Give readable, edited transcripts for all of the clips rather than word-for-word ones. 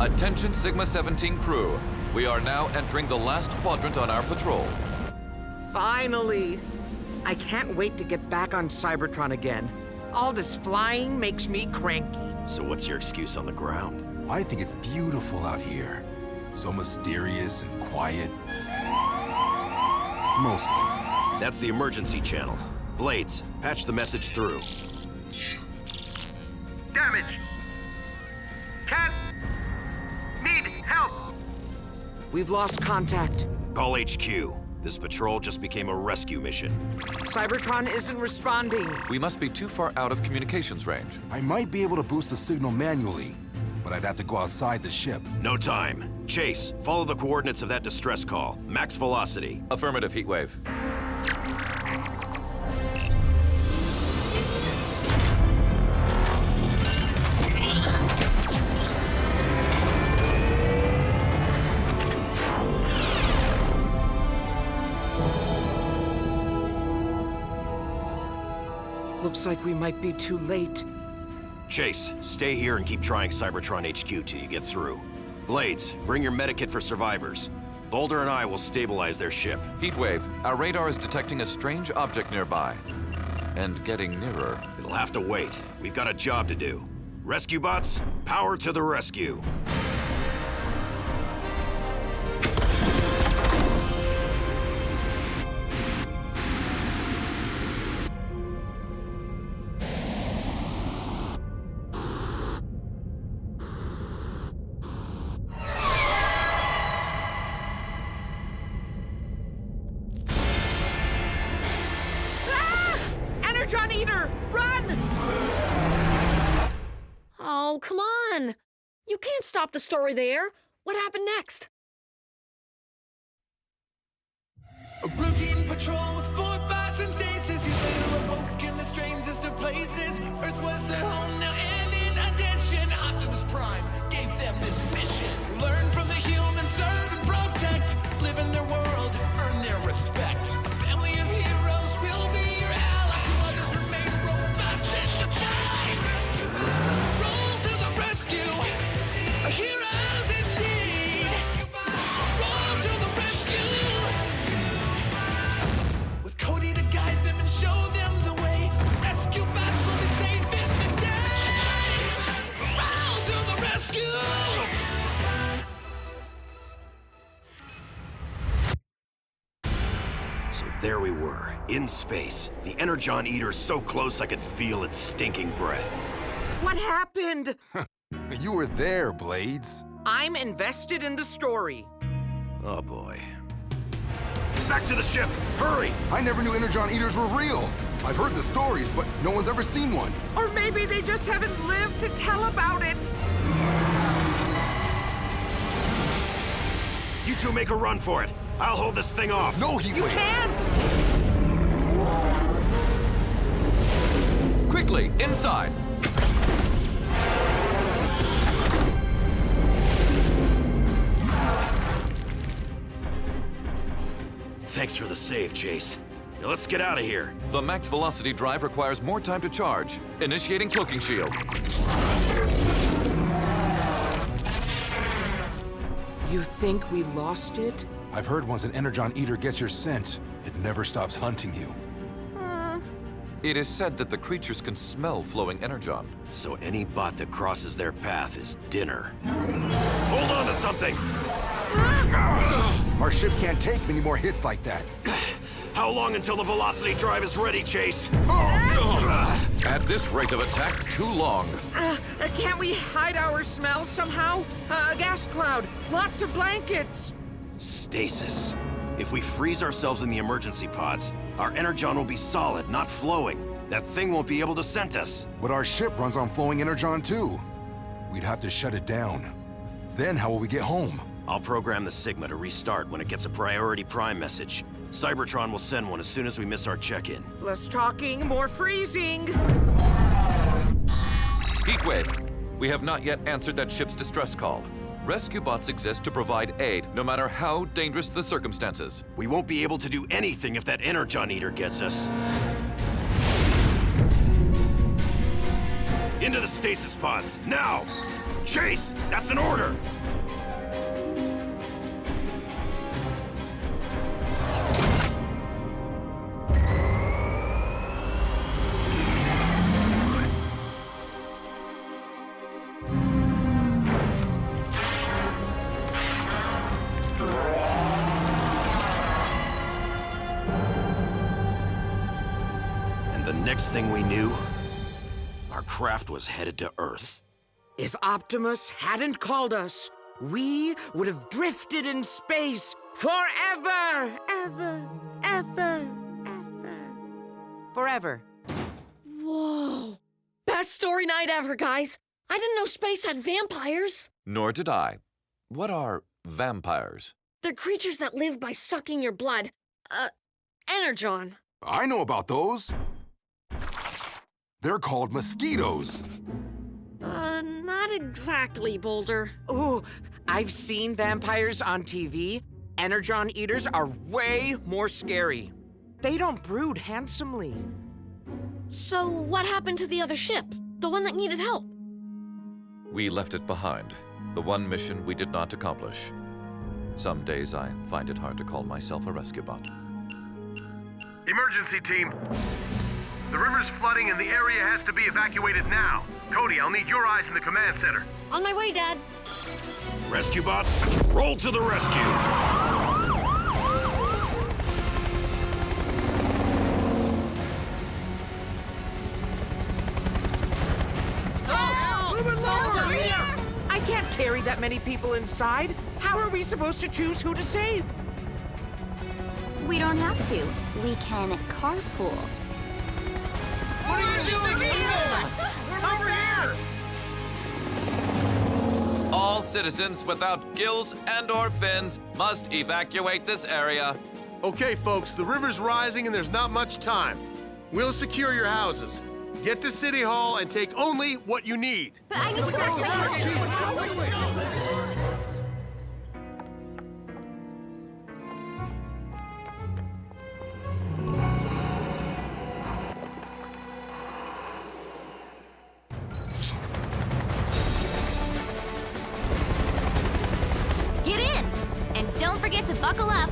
Attention Sigma-17 crew. We are now entering the last quadrant on our patrol. Finally! I can't wait to get back on Cybertron again. All this flying makes me cranky. So what's your excuse on the ground? I think it's beautiful out here. So mysterious and quiet. Mostly. That's the emergency channel. Blades, patch the message through. Damage! Can't... Need help! We've lost contact. Call HQ. This patrol just became a rescue mission. Cybertron isn't responding. We must be too far out of communications range. I might be able to boost the signal manually, but I'd have to go outside the ship. No time. Chase, follow the coordinates of that distress call. Max velocity. Affirmative, Heatwave. Looks like we might be too late. Chase, stay here and keep trying Cybertron HQ till you get through. Blades, bring your medikit for survivors. Boulder and I will stabilize their ship. Heatwave, our radar is detecting a strange object nearby. And getting nearer. It'll have to wait. We've got a job to do. Rescue bots, power to the rescue. Energon Eater! Run! Oh, come on! You can't stop the story there. What happened next? A routine patrol with 4 bots and stasis. Years later, awoke in the strangest of places. Earth was their home now, and in addition, Optimus Prime gave them this mission. Learn from the humans, serve and protect. Live in their world, earn their respect. A family of heroes will be your allies. To others remain robots in disguise. Roll to the rescue. Heroes indeed. Roll to the rescue. With Cody to guide them and show them the way. Rescue bots will be safe in the day. Roll to the rescue. So there we were, in space. The Energon Eater so close I could feel its stinking breath. What happened? You were there, Blades. I'm invested in the story. Oh boy. Back to the ship! Hurry! I never knew Energon Eaters were real. I've heard the stories, but no one's ever seen one. Or maybe they just haven't lived to tell about it. You two make a run for it. I'll hold this thing off. No, You Heatwave. can't! Quickly, inside! Thanks for the save, Chase. Now let's get out of here. The max velocity drive requires more time to charge. Initiating cloaking shield. You think we lost it? I've heard once an Energon Eater gets your scent, it never stops hunting you. It is said that the creatures can smell flowing energon. So any bot that crosses their path is dinner. Hold on to something! Our ship can't take many more hits like that. How long until the velocity drive is ready, Chase? At this rate of attack, too long. Can't we hide our smells somehow? A gas cloud, lots of blankets. Stasis. If we freeze ourselves in the emergency pods, our energon will be solid, not flowing. That thing won't be able to scent us. But our ship runs on flowing energon too. We'd have to shut it down. Then how will we get home? I'll program the Sigma to restart when it gets a priority prime message. Cybertron will send one as soon as we miss our check-in. Less talking, more freezing. Heatwave, we have not yet answered that ship's distress call. Rescue bots exist to provide aid, no matter how dangerous the circumstances. We won't be able to do anything if that Energon Eater gets us. Into the stasis pods, now! Chase! That's an order! And the next thing we knew, our craft was headed to Earth. If Optimus hadn't called us, we would have drifted in space forever, ever, ever, ever, forever. Whoa. Best story night ever, guys. I didn't know space had vampires. Nor did I. What are vampires? They're creatures that live by sucking your blood. Energon. I know about those. They're called mosquitoes. Not exactly, Boulder. Ooh, I've seen vampires on TV. Energon eaters are way more scary. They don't brood handsomely. So what happened to the other ship? The one that needed help? We left it behind. The one mission we did not accomplish. Some days I find it hard to call myself a rescue bot. Emergency team. The river's flooding and the area has to be evacuated now. Cody, I'll need your eyes in the command center. On my way, Dad. Rescue bots, roll to the rescue! I can't carry that many people inside. How are we supposed to choose who to save? We don't have to. We can carpool. What are you doing here? Over here! All citizens without gills and/or fins must evacuate this area. Okay, folks, the river's rising and there's not much time. We'll secure your houses. Get to City Hall and take only what you need. But I need to go back to my house. Get in! And don't forget to buckle up.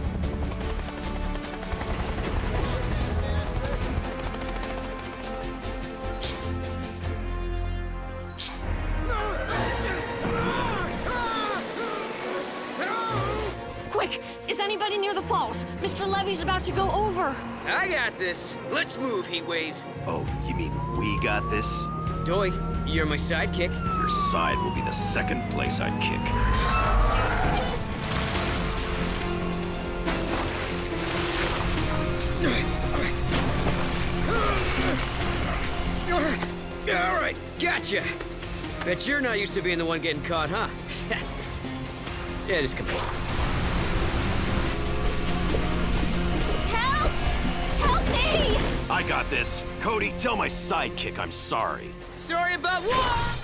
Quick! Is anybody near the falls? Mr. Levy's about to go over. I got this. Let's move, Heatwave. Oh, you mean we got this? Doy, you're my sidekick. Your side will be the second place I'd kick. All right, gotcha. Bet you're not used to being the one getting caught, huh? Yeah, just come on. Help! Help me! I got this. Cody, tell my sidekick I'm sorry. Sorry about whoa!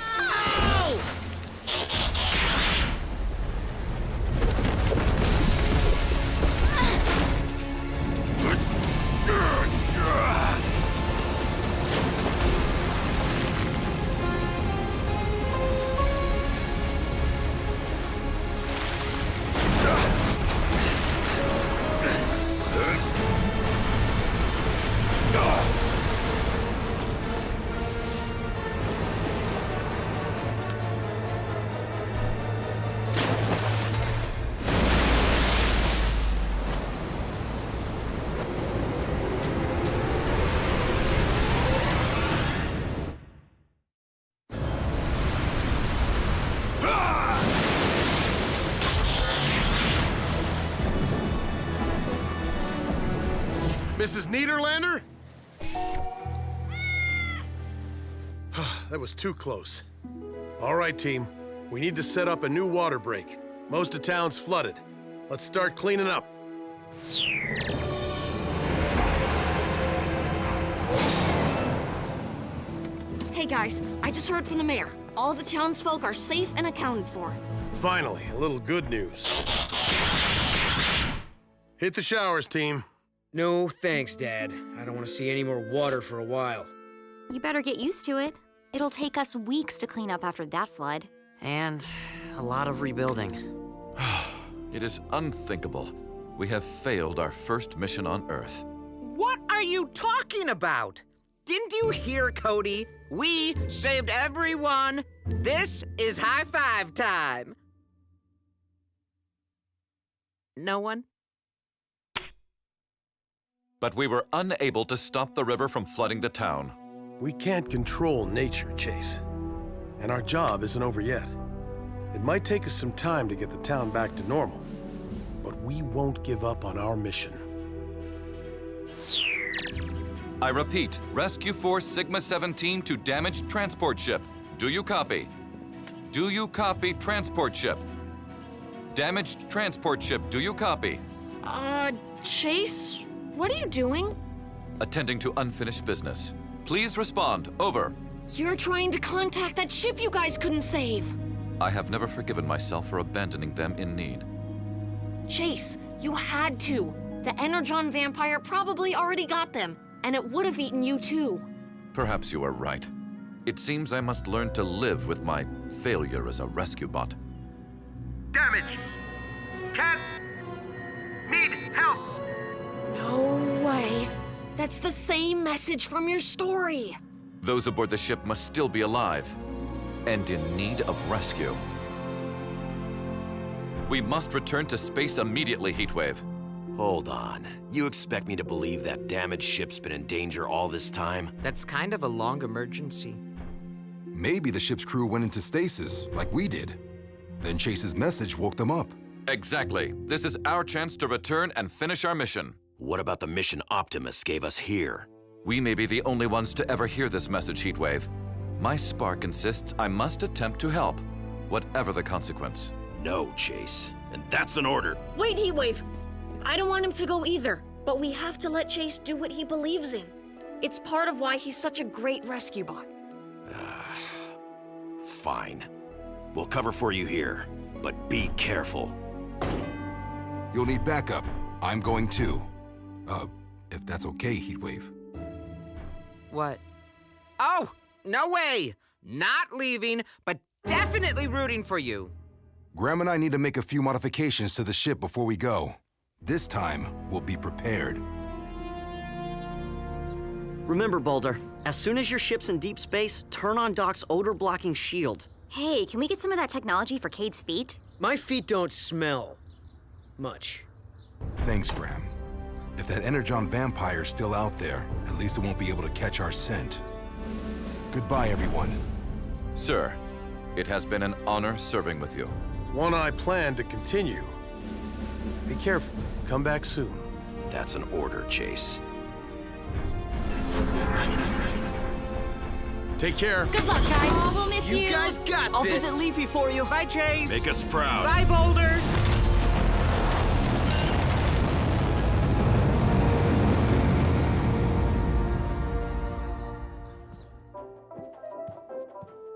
Mrs. Niederlander? That was too close. All right, team. We need to set up a new water break. Most of town's flooded. Let's start cleaning up. Hey guys, I just heard from the mayor. All the townsfolk are safe and accounted for. Finally, a little good news. Hit the showers, team. No thanks, Dad. I don't want to see any more water for a while. You better get used to it. It'll take us weeks to clean up after that flood. And a lot of rebuilding. It is unthinkable. We have failed our first mission on Earth. What are you talking about? Didn't you hear, Cody? We saved everyone. This is high five time. No one? But we were unable to stop the river from flooding the town. We can't control nature, Chase. And our job isn't over yet. It might take us some time to get the town back to normal, but we won't give up on our mission. I repeat, Rescue Force Sigma-17 to damaged transport ship. Do you copy? Do you copy, transport ship? Damaged transport ship, do you copy? Chase, what are you doing? Attending to unfinished business. Please respond. Over. You're trying to contact that ship you guys couldn't save. I have never forgiven myself for abandoning them in need. Chase, you had to. The Energon vampire probably already got them, and it would have eaten you too. Perhaps you are right. It seems I must learn to live with my failure as a rescue bot. Damage! Cat! Need help! No way. That's the same message from your story. Those aboard the ship must still be alive and in need of rescue. We must return to space immediately, Heatwave. Hold on. You expect me to believe that damaged ship's been in danger all this time? That's kind of a long emergency. Maybe the ship's crew went into stasis, like we did. Then Chase's message woke them up. Exactly. This is our chance to return and finish our mission. What about the mission Optimus gave us here? We may be the only ones to ever hear this message, Heatwave. My spark insists I must attempt to help, whatever the consequence. No, Chase. And that's an order. Wait, Heatwave. I don't want him to go either, but we have to let Chase do what he believes in. It's part of why he's such a great rescue bot. Fine. We'll cover for you here, but be careful. You'll need backup. I'm going too. If that's okay, Heatwave. What? Oh, no way! Not leaving, but definitely rooting for you. Graham and I need to make a few modifications to the ship before we go. This time, we'll be prepared. Remember, Boulder, as soon as your ship's in deep space, turn on Doc's odor-blocking shield. Hey, can we get some of that technology for Cade's feet? My feet don't smell much. Thanks, Graham. If that Energon vampire's still out there, at least it won't be able to catch our scent. Goodbye, everyone. Sir, it has been an honor serving with you. One I plan to continue. Be careful. Come back soon. That's an order, Chase. Take care. Good luck, guys. Oh, we'll miss you. You guys got I'll this! visit Leafy for you. Bye, Chase. Make us proud. Bye, Boulder.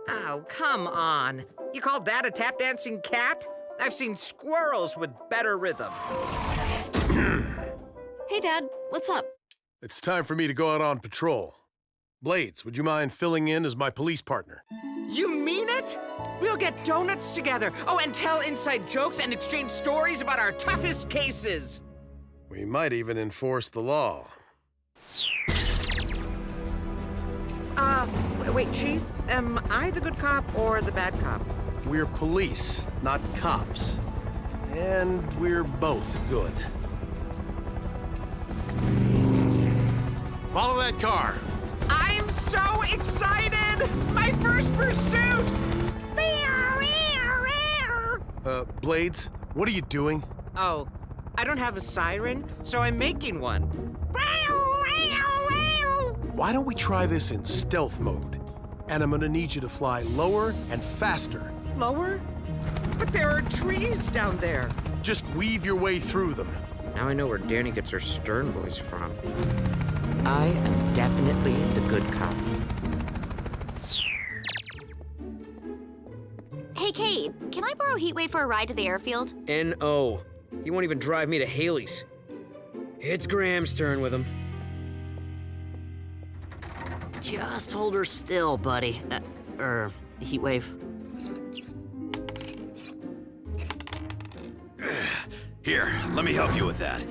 Oh, come on. You call that a tap-dancing cat? I've seen squirrels with better rhythm. Hey, Dad, what's up? It's time for me to go out on patrol. Blades, would you mind filling in as my police partner? You mean it? We'll get donuts together. Oh, and tell inside jokes and exchange stories about our toughest cases. We might even enforce the law. Wait, Chief, am I the good cop or the bad cop? We're police, not cops. And we're both good. Follow that car. I'm so excited! My first pursuit! Blades, what are you doing? Oh, I don't have a siren, so I'm making one. Why don't we try this in stealth mode? And I'm gonna need you to fly lower and faster. Lower? But there are trees down there. Just weave your way through them. Now I know where Danny gets her stern voice from. I am definitely the good cop. Hey, Cade, can I borrow Heatwave for a ride to the airfield? N.O. He won't even drive me to Haley's. It's Graham's turn with him. Just hold her still, buddy. Heatwave. Here, let me help you with that.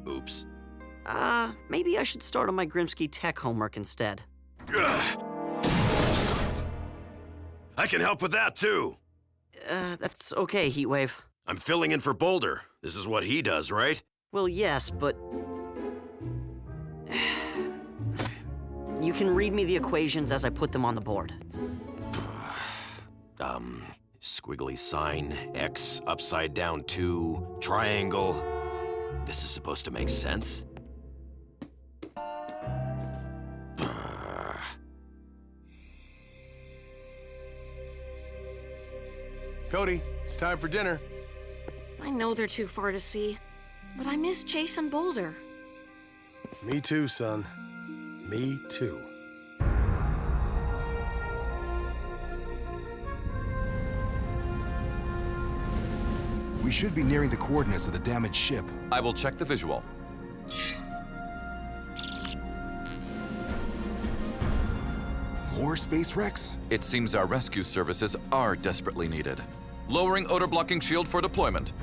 Oops. Maybe I should start on my Grimsky tech homework instead. I can help with that, too. That's okay, Heatwave. I'm filling in for Boulder. This is what he does, right? Well, yes, but... You can read me the equations as I put them on the board. Squiggly sign, X, upside down 2, triangle. This is supposed to make sense? Cody, it's time for dinner. I know they're too far to see, but I miss Chase and Boulder. Me too, son. Me too. We should be nearing the coordinates of the damaged ship. I will check the visual. More space wrecks? It seems our rescue services are desperately needed. Lowering odor-blocking shield for deployment.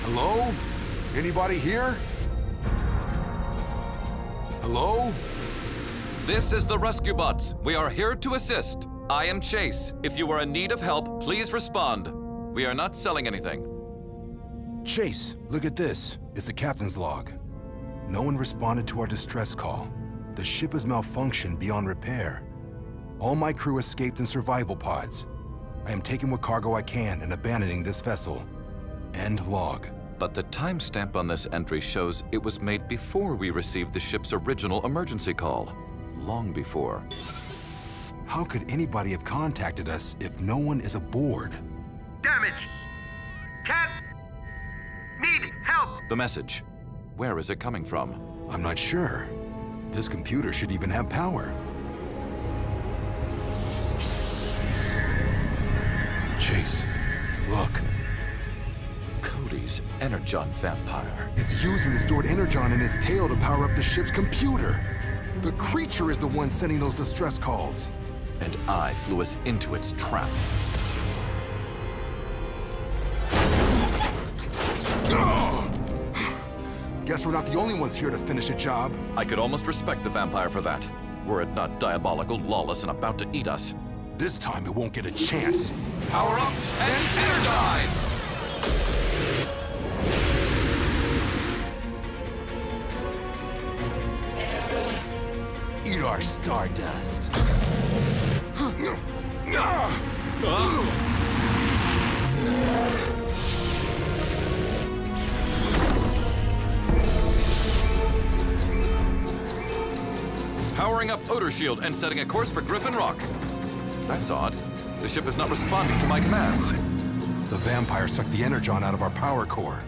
Hello? Anybody here? Hello? This is the Rescue Bots. We are here to assist. I am Chase. If you are in need of help, please respond. We are not selling anything. Chase, look at this. It's the captain's log. No one responded to our distress call. The ship has malfunctioned beyond repair. All my crew escaped in survival pods. I am taking what cargo I can and abandoning this vessel. End log. But the timestamp on this entry shows it was made before we received the ship's original emergency call. Long before. How could anybody have contacted us if no one is aboard? Damage! Cat! Need help! The message. Where is it coming from? I'm not sure. This computer should even have power. Chase, look. Cody's Energon vampire. It's using the stored Energon in its tail to power up the ship's computer. The creature is the one sending those distress calls. And I flew us into its trap. Guess we're not the only ones here to finish a job. I could almost respect the vampire for that, were it not diabolical, lawless, and about to eat us. This time it won't get a chance. Power up and energize! Eat our stardust. Powering up Odor Shield and setting a course for Griffin Rock. That's odd. The ship is not responding to my commands. The vampire sucked the Energon out of our power core.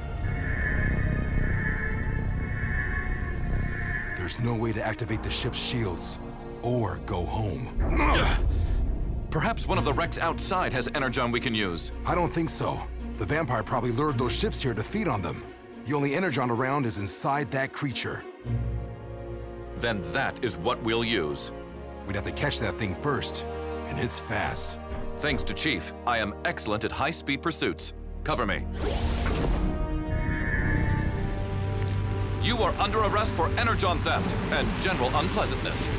There's no way to activate the ship's shields or go home. Perhaps one of the wrecks outside has Energon we can use. I don't think so. The vampire probably lured those ships here to feed on them. The only Energon around is inside that creature. Then that is what we'll use. We'd have to catch that thing first, and it's fast. Thanks to Chief, I am excellent at high-speed pursuits. Cover me. You are under arrest for Energon theft and general unpleasantness.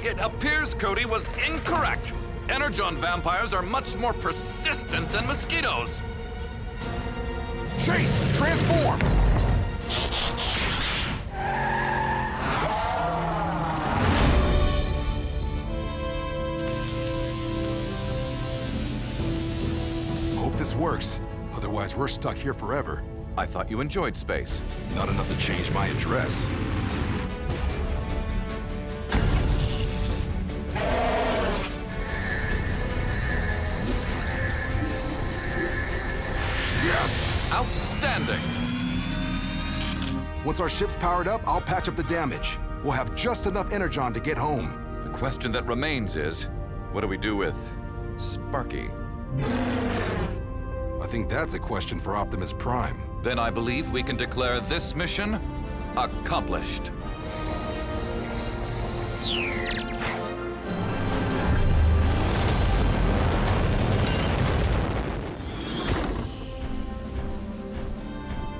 It appears Cody was incorrect. Energon vampires are much more persistent than mosquitoes. Chase, transform! Hope this works. Otherwise, we're stuck here forever. I thought you enjoyed space. Not enough to change my address. Yes! Outstanding! Once our ship's powered up, I'll patch up the damage. We'll have just enough energon to get home. The question that remains is, what do we do with Sparky? I think that's a question for Optimus Prime. Then I believe we can declare this mission accomplished.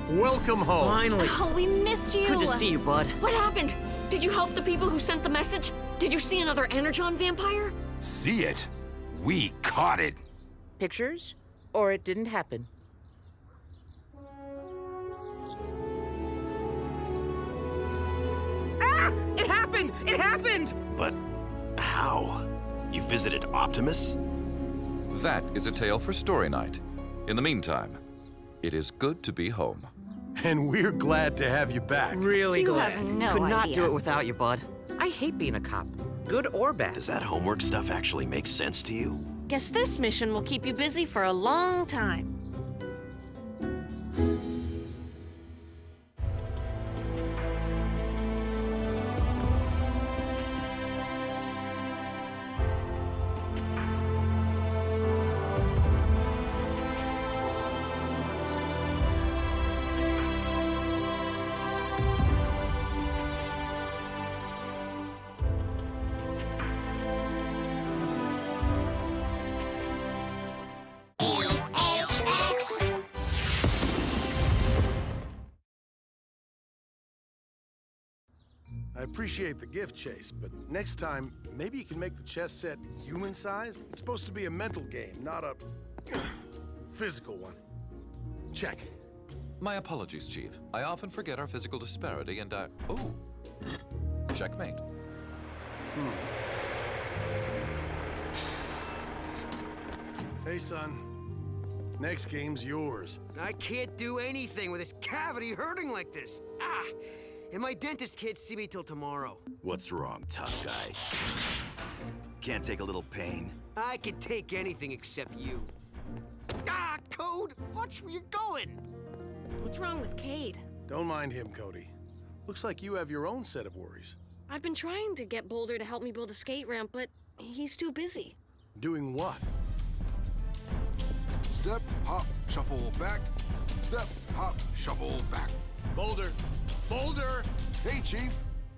Welcome home. Finally. Oh, we missed you. Good to see you, bud. What happened? Did you help the people who sent the message? Did you see another Energon vampire? See it? We caught it. Pictures? Or it didn't happen? Ah! It happened! It happened! But how? You visited Optimus? That is a tale for story night. In the meantime, it is good to be home. And we're glad to have you back. Really You glad. have no Could not idea. do it without you, bud. I hate being a cop, good or bad. Does that homework stuff actually make sense to you? Guess this mission will keep you busy for a long time. I appreciate the gift, Chase, but next time, maybe you can make the chess set human-sized? It's supposed to be a mental game, not a physical one. Check. My apologies, Chief. I often forget our physical disparity and I... Oh! Checkmate. Hey, son. Next game's yours. I can't do anything with this cavity hurting like this. Ah! And my dentist can't see me till tomorrow. What's wrong, tough guy? Can't take a little pain? I can take anything except you. Ah, Code! Watch where you're going! What's wrong with Cade? Don't mind him, Cody. Looks like you have your own set of worries. I've been trying to get Boulder to help me build a skate ramp, but he's too busy. Doing what? Step, hop, shuffle back. Step, hop, shuffle back. Boulder! Boulder! Hey, Chief.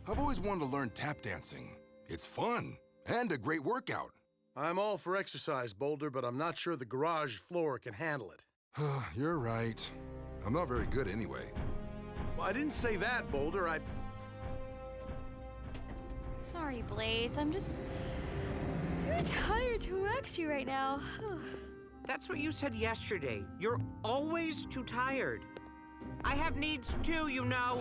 I've always wanted to learn tap dancing. It's fun and a great workout. I'm all for exercise, Boulder, but I'm not sure the garage floor can handle it. You're right. I'm not very good anyway. Well, I didn't say that, Boulder. Sorry, Blades. I'm just too tired to wax you right now. That's what you said yesterday. You're always too tired. I have needs too, you know.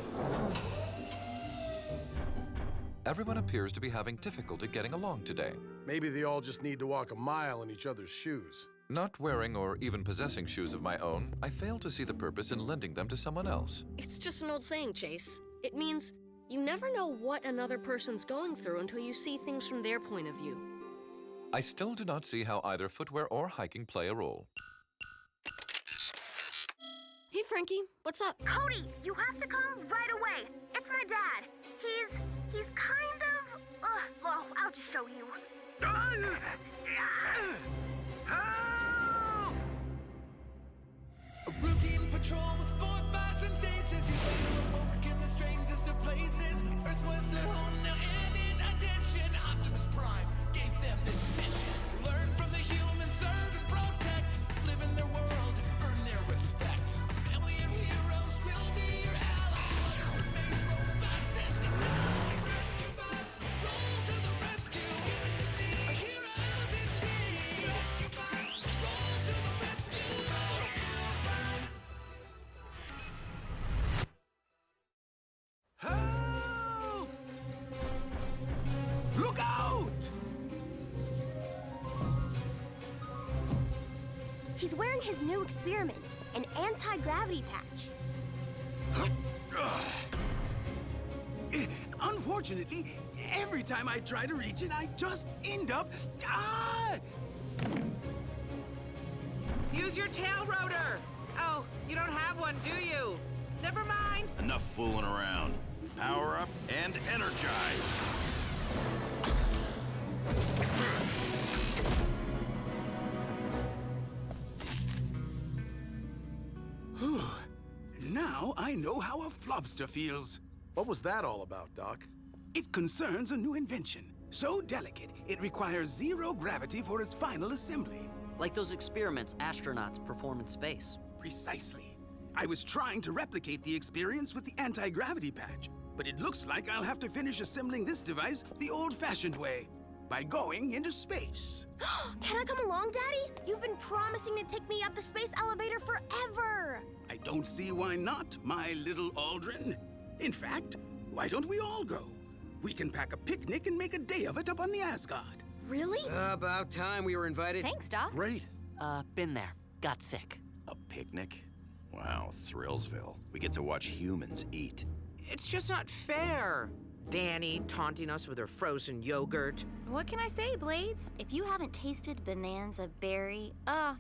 Everyone appears to be having difficulty getting along today. Maybe they all just need to walk a mile in each other's shoes. Not wearing or even possessing shoes of my own, I fail to see the purpose in lending them to someone else. It's just an old saying, Chase. It means you never know what another person's going through until you see things from their point of view. I still do not see how either footwear or hiking play a role. Hey, Frankie, what's up? Cody, you have to come right away. It's my dad. He's kind of, well, I'll just show you. A routine patrol with Fortbots and stasis. He's ready to awoke in the strangest of places. Earth was their home now, and in addition, Optimus Prime gave them this mission. Learn from the humans, serve and protect. Live in their world, earn their respect. Family of heroes will be your allies. Make robots and disguise. Rescue bots, go to the rescue. Heroes indeed. Rescue bots, roll to the rescue. Rescue bots. Help! Look out! He's wearing his new experiment, an anti-gravity patch. Unfortunately, every time I try to reach it, I just end up... Use your tail rotor! Oh, you don't have one, do you? Never mind. Enough fooling around. Power up and energize. Now I know how a flobster feels. What was that all about, Doc? It concerns a new invention. So delicate, it requires zero gravity for its final assembly. Like those experiments astronauts perform in space. Precisely. I was trying to replicate the experience with the anti-gravity patch, but it looks like I'll have to finish assembling this device the old-fashioned way, by going into space. Can I come along, Daddy? You've been promising to take me up the space elevator forever. I don't see why not, my little Aldrin. In fact, why don't we all go? We can pack a picnic and make a day of it up on the Asgard. Really? About time we were invited. Thanks, Doc. Great. Been there. Got sick. A picnic? Wow, Thrillsville. We get to watch humans eat. It's just not fair. Danny taunting us with her frozen yogurt. What can I say, Blades? If you haven't tasted Bonanza Berry,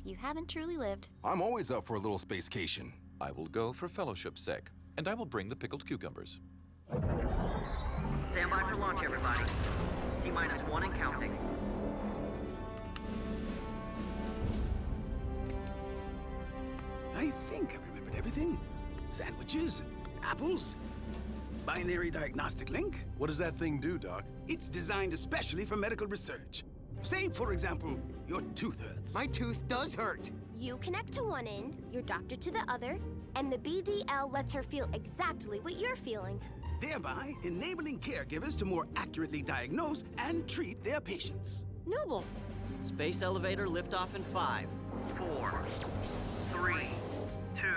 you haven't truly lived. I'm always up for a little spacecation. I will go for fellowship's sake, and I will bring the pickled cucumbers. Stand by for launch, everybody. T-minus 1 and counting. I think I remembered everything. Sandwiches, apples, binary diagnostic link. What does that thing do, Doc? It's designed especially for medical research. Say, for example, your tooth hurts. My tooth does hurt. You connect to one end, your doctor to the other, and the BDL lets her feel exactly what you're feeling. Thereby enabling caregivers to more accurately diagnose and treat their patients. Noble. Space elevator liftoff in 5, 4, 3, 2,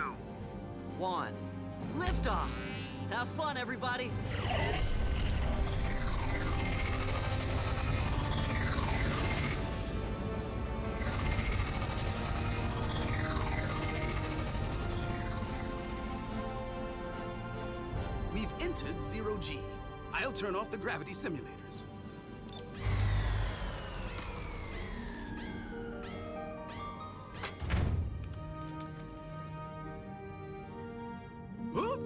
1. Liftoff! Have fun, everybody! We've entered 0G. I'll turn off the gravity simulators. Huh?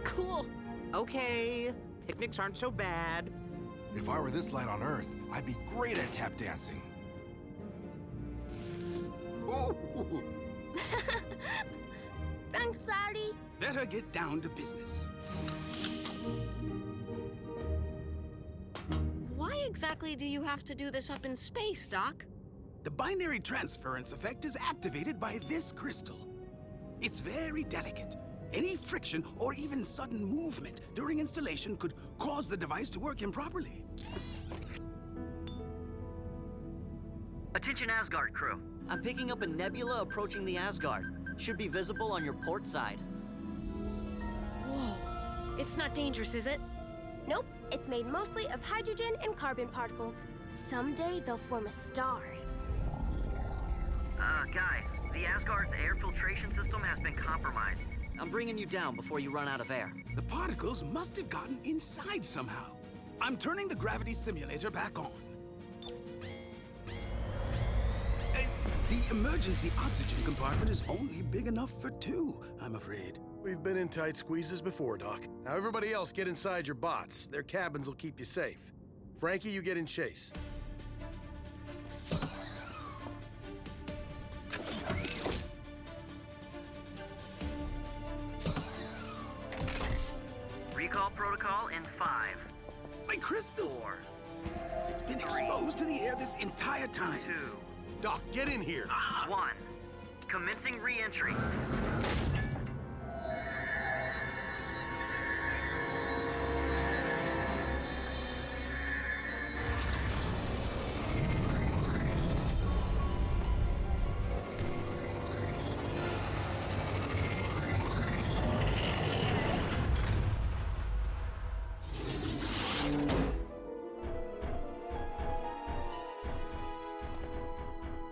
Cool. Okay, picnics aren't so bad. If I were this light on Earth, I'd be great at tap dancing. Thanks, Daddy. Better get down to business. Why exactly do you have to do this up in space, Doc? The binary transference effect is activated by this crystal. It's very delicate. Any friction or even sudden movement during installation could cause the device to work improperly. Attention Asgard crew. I'm picking up a nebula approaching the Asgard. Should be visible on your port side. Whoa. It's not dangerous, is it? Nope, it's made mostly of hydrogen and carbon particles. Someday they'll form a star. Guys, the Asgard's air filtration system has been compromised. I'm bringing you down before you run out of air. The particles must have gotten inside somehow. I'm turning the gravity simulator back on. The emergency oxygen compartment is only big enough for 2, I'm afraid. We've been in tight squeezes before, Doc. Now everybody else get inside your bots. Their cabins will keep you safe. Frankie, you get in Chase. Recall protocol in 5, My crystal! 4, It's been exposed to the air this entire time. 2, Doc, get in here! 1. Commencing re-entry.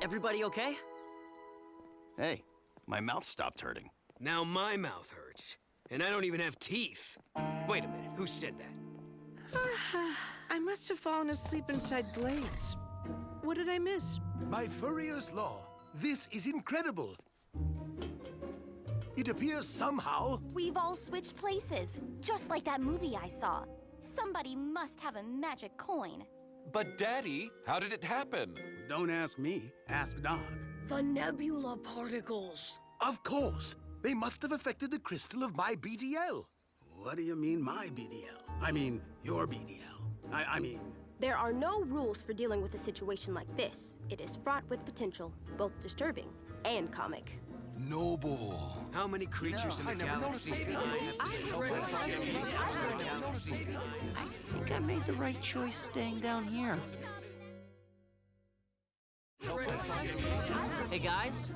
Everybody okay? Hey, My mouth stopped hurting. Now my mouth hurts. And I don't even have teeth. Wait a minute, who said that? I must have fallen asleep inside Blades. What did I miss? My Furrier's Law. This is incredible. It appears somehow... We've all switched places, just like that movie I saw. Somebody must have a magic coin. But Daddy, how did it happen? Don't ask me. Ask Doc. The nebula particles. Of course. They must have affected the crystal of my BDL. What do you mean, my BDL? I mean, your BDL. I mean... There are no rules for dealing with a situation like this. It is fraught with potential, both disturbing and comic. Noble. How many creatures in the galaxy? I think I made the right choice staying down here. Hey, guys.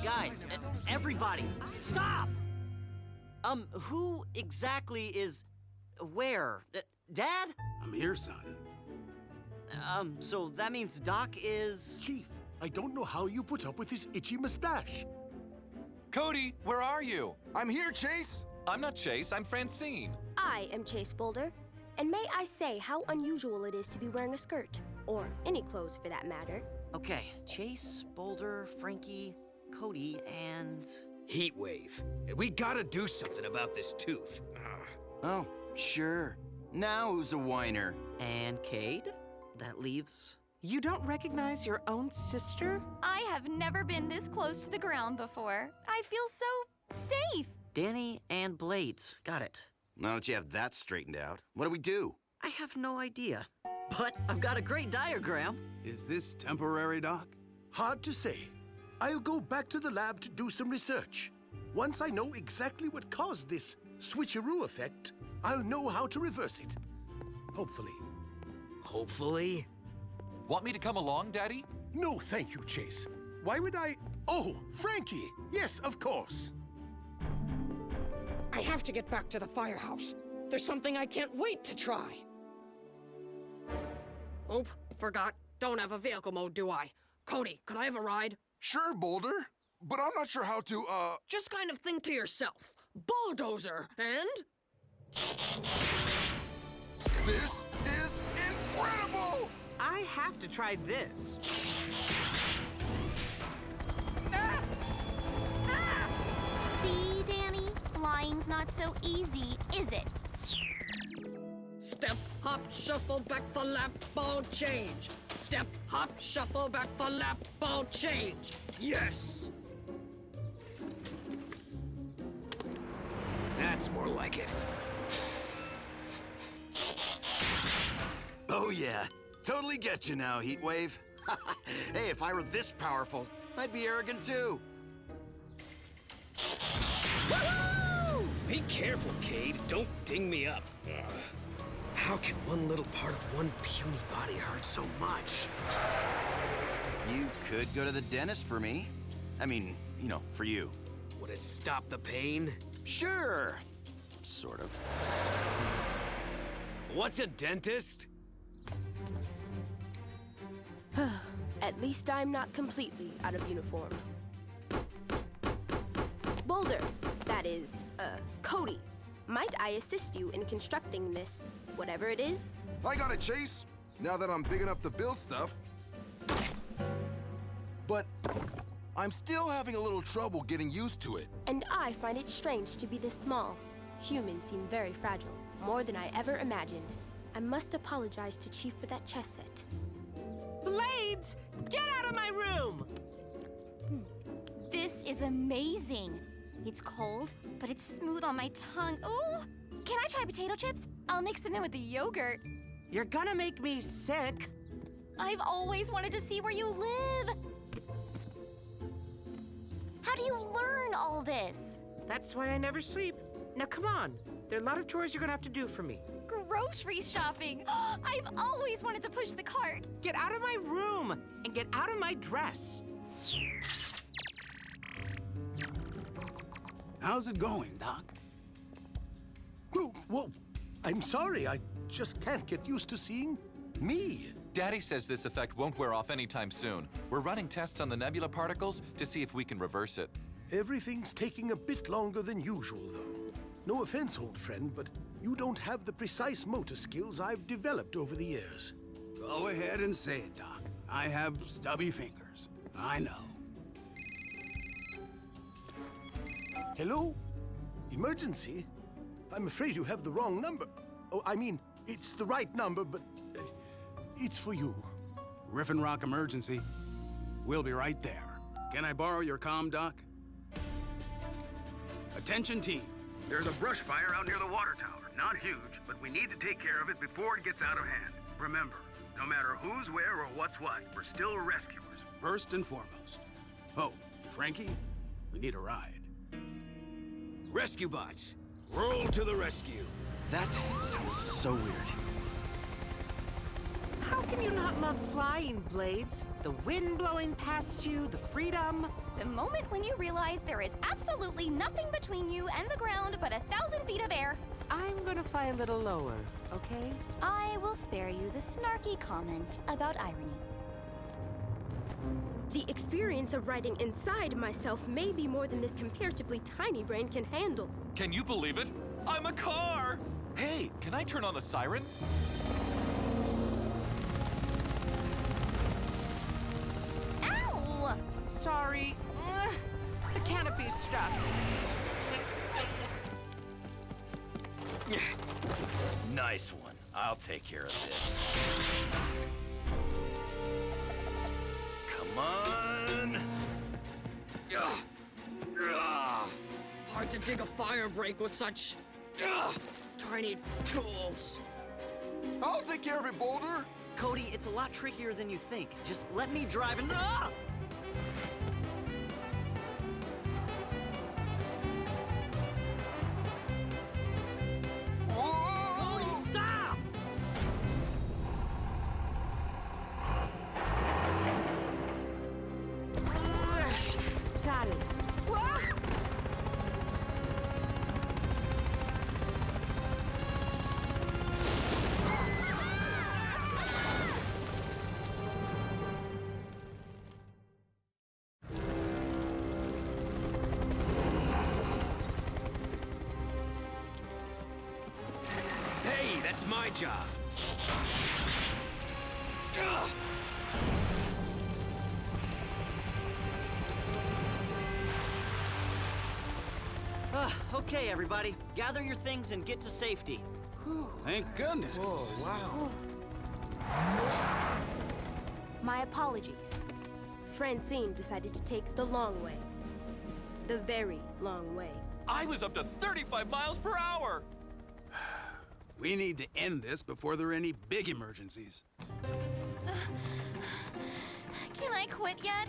Guys, everybody, stop! Who exactly is where? Dad? I'm here, son. So that means Doc is... Chief, I don't know how you put up with this itchy mustache. Cody, where are you? I'm here, Chase! I'm not Chase, I'm Francine. I am Chase Boulder, and may I say how unusual it is to be wearing a skirt, or any clothes for that matter. Okay, Chase, Boulder, Frankie, Cody, and... Heatwave. We gotta do something about this tooth. Oh, sure. Now who's a whiner? And Cade? That leaves... You don't recognize your own sister? I have never been this close to the ground before. I feel so safe. Danny and Blades. Got it. Now that you have that straightened out, what do we do? I have no idea. But I've got a great diagram. Is this temporary, Doc? Hard to say. I'll go back to the lab to do some research. Once I know exactly what caused this switcheroo effect, I'll know how to reverse it. Hopefully. Hopefully? Want me to come along, Daddy? No, thank you, Chase. Why would I... Oh, Frankie! Yes, of course. I have to get back to the firehouse. There's something I can't wait to try. Oop, forgot. Don't have a vehicle mode, do I? Cody, could I have a ride? Sure, Boulder. But I'm not sure how to, Just kind of think to yourself. Bulldozer, and... This is incredible! I have to try this. See, Danny? Flying's not so easy, is it? Step, hop, shuffle, back for lap, ball change. Step, hop, shuffle, back for lap, ball change. Yes! That's more like it. Oh yeah, totally get you now, Heatwave. Hey, if I were this powerful, I'd be arrogant too. Woo! Be careful, Cade. Don't ding me up. How can one little part of one puny body hurt so much? You could go to the dentist for me. I mean, you know, for you. Would it stop the pain? Sure. Sort of. What's a dentist? At least I'm not completely out of uniform. Boulder, that is, Cody. Might I assist you in constructing this, whatever it is? I got it, Chase. Now that I'm big enough to build stuff. But I'm still having a little trouble getting used to it. And I find it strange to be this small. Humans seem very fragile, more than I ever imagined. I must apologize to Chief for that chess set. Blades, get out of my room! This is amazing. It's cold, but it's smooth on my tongue. Ooh! Can I try potato chips? I'll mix them in with the yogurt. You're gonna make me sick. I've always wanted to see where you live. How do you learn all this? That's why I never sleep. Now come on, there are a lot of chores you're gonna have to do for me. Grocery shopping. I've always wanted to push the cart. Get out of my room and get out of my dress. How's it going, Doc? Whoa, I'm sorry. I just can't get used to seeing me. Daddy says this effect won't wear off anytime soon. We're running tests on the nebula particles to see if we can reverse it. Everything's taking a bit longer than usual, though. No offense, old friend, but you don't have the precise motor skills I've developed over the years. Go ahead and say it, Doc. I have stubby fingers. I know. Hello? Emergency? I'm afraid you have the wrong number. Oh, I mean, it's the right number, but it's for you. Griffin Rock emergency. We'll be right there. Can I borrow your comm, Doc? Attention team. There's a brush fire out near the water tower. Not huge, but we need to take care of it before it gets out of hand. Remember, no matter who's where or what's what, we're still rescuers. First and foremost. Oh, Frankie, we need a ride. Rescue bots, roll to the rescue. That sounds so weird. How can you not love flying, Blades? The wind blowing past you, the freedom. The moment when you realize there is absolutely nothing between you and the ground but 1,000 feet of air. I'm gonna fly a little lower, okay? I will spare you the snarky comment about irony. The experience of riding inside myself may be more than this comparatively tiny brain can handle. Can you believe it? I'm a car! Hey, can I turn on the siren? Ow! Sorry. The canopy's stuck. Nice one. I'll take care of this. Come on! Hard to dig a fire break with such tiny tools. I'll take care of it, Boulder. Cody, it's a lot trickier than you think. Just let me drive and... Cody, stop! Got it. Hey, that's my job. Okay, everybody. Gather your things and get to safety. Thank goodness. Whoa, wow. My apologies. Francine decided to take the long way. The very long way. I was up to 35 miles per hour! We need to end this before there are any big emergencies. Can I quit yet?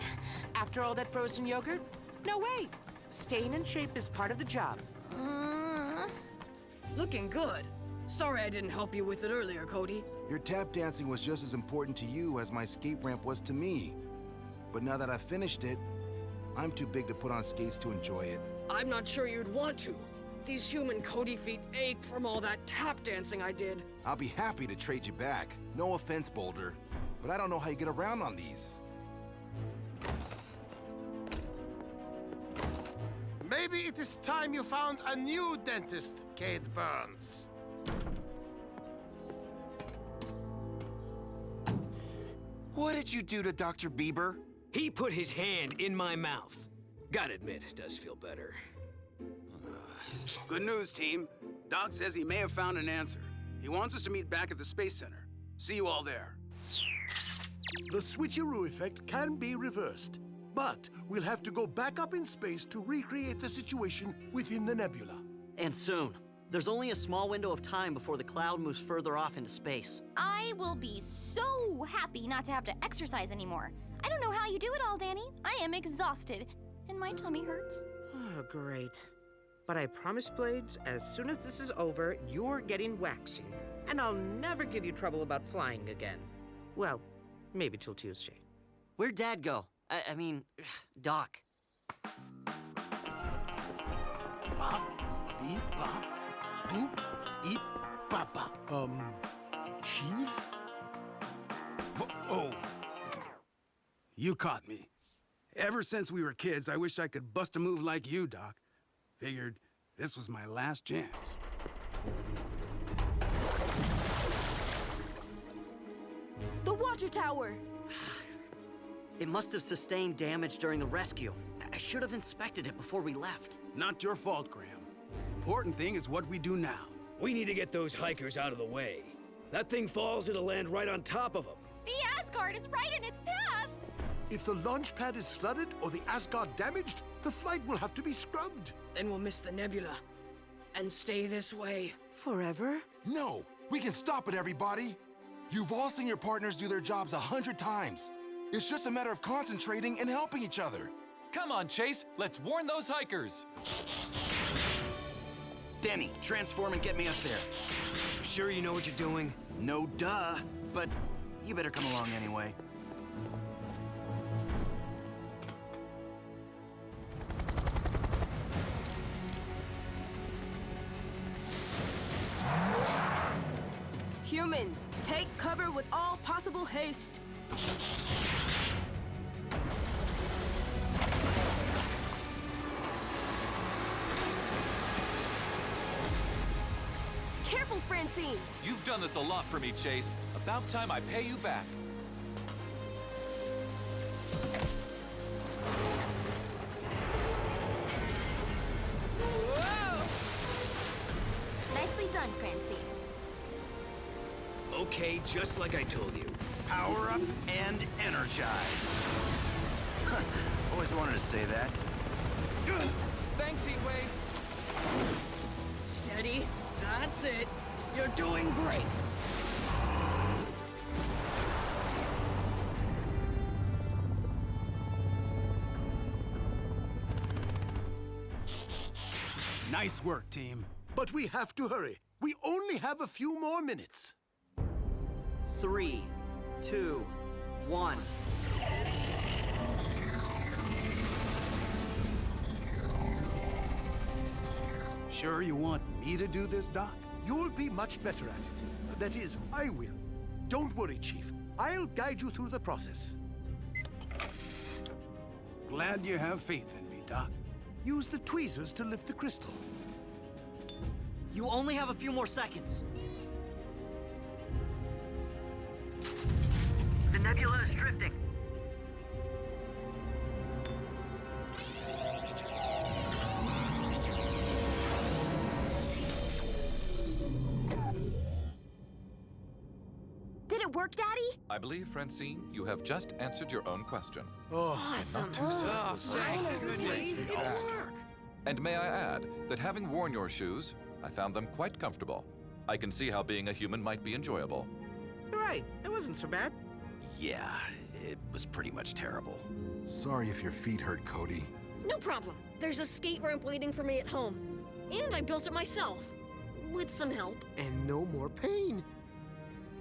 After all that frozen yogurt? No way. Staying in shape is part of the job. Looking good. Sorry I didn't help you with it earlier, Cody. Your tap dancing was just as important to you as my skate ramp was to me. But now that I've finished it, I'm too big to put on skates to enjoy it. I'm not sure you'd want to. These human Cody feet ache from all that tap dancing I did. I'll be happy to trade you back. No offense, Boulder, but I don't know how you get around on these. Maybe it is time you found a new dentist, Cade Burns. What did you do to Dr. Bieber? He put his hand in my mouth. Gotta admit, it does feel better. Good news, team. Doc says he may have found an answer. He wants us to meet back at the Space Center. See you all there. The switcheroo effect can be reversed, but we'll have to go back up in space to recreate the situation within the nebula. And soon. There's only a small window of time before the cloud moves further off into space. I will be so happy not to have to exercise anymore. I don't know how you do it all, Danny. I am exhausted, and my tummy hurts. Oh, great. But I promise, Blades, as soon as this is over, you're getting waxing. And I'll never give you trouble about flying again. Well, maybe till Tuesday. Where'd Dad go? I mean, Doc. Bop, beep, bop, boop, beep, bop, bop. Chief? Oh. You caught me. Ever since we were kids, I wished I could bust a move like you, Doc. Figured this was my last chance. The water tower! It must have sustained damage during the rescue. I should have inspected it before we left. Not your fault, Graham. Important thing is what we do now. We need to get those hikers out of the way. That thing falls, it'll land right on top of them. The Asgard is right in its path! If the launch pad is flooded or the Asgard damaged, the flight will have to be scrubbed. Then we'll miss the nebula. And stay this way. Forever? No! We can stop it, everybody! You've all seen your partners do their jobs 100 times. It's just a matter of concentrating and helping each other. Come on, Chase. Let's warn those hikers. Danny, transform and get me up there. Sure you know what you're doing? No duh, but you better come along anyway. Humans, take cover with all possible haste. Careful, Francine! You've done this a lot for me, Chase. About time I pay you back. Nicely done, Francine. Okay, just like I told you. Power up and energize. Always wanted to say that. Thanks, Heatwave. Steady. That's it. You're doing great. Nice work, team. But we have to hurry. We only have a few more minutes. 3, 2, 1. Sure you want me to do this, Doc? You'll be much better at it. That is, I will. Don't worry, Chief. I'll guide you through the process. Glad you have faith in me, Doc. Use the tweezers to lift the crystal. You only have a few more seconds. The nebula is drifting. Did it work, Daddy? I believe, Francine, you have just answered your own question. Awesome. And may I add that having worn your shoes, I found them quite comfortable. I can see how being a human might be enjoyable. You're right. It wasn't so bad. Yeah, it was pretty much terrible. Sorry if your feet hurt, Cody. No problem. There's a skate ramp waiting for me at home. And I built it myself. With some help. And no more pain.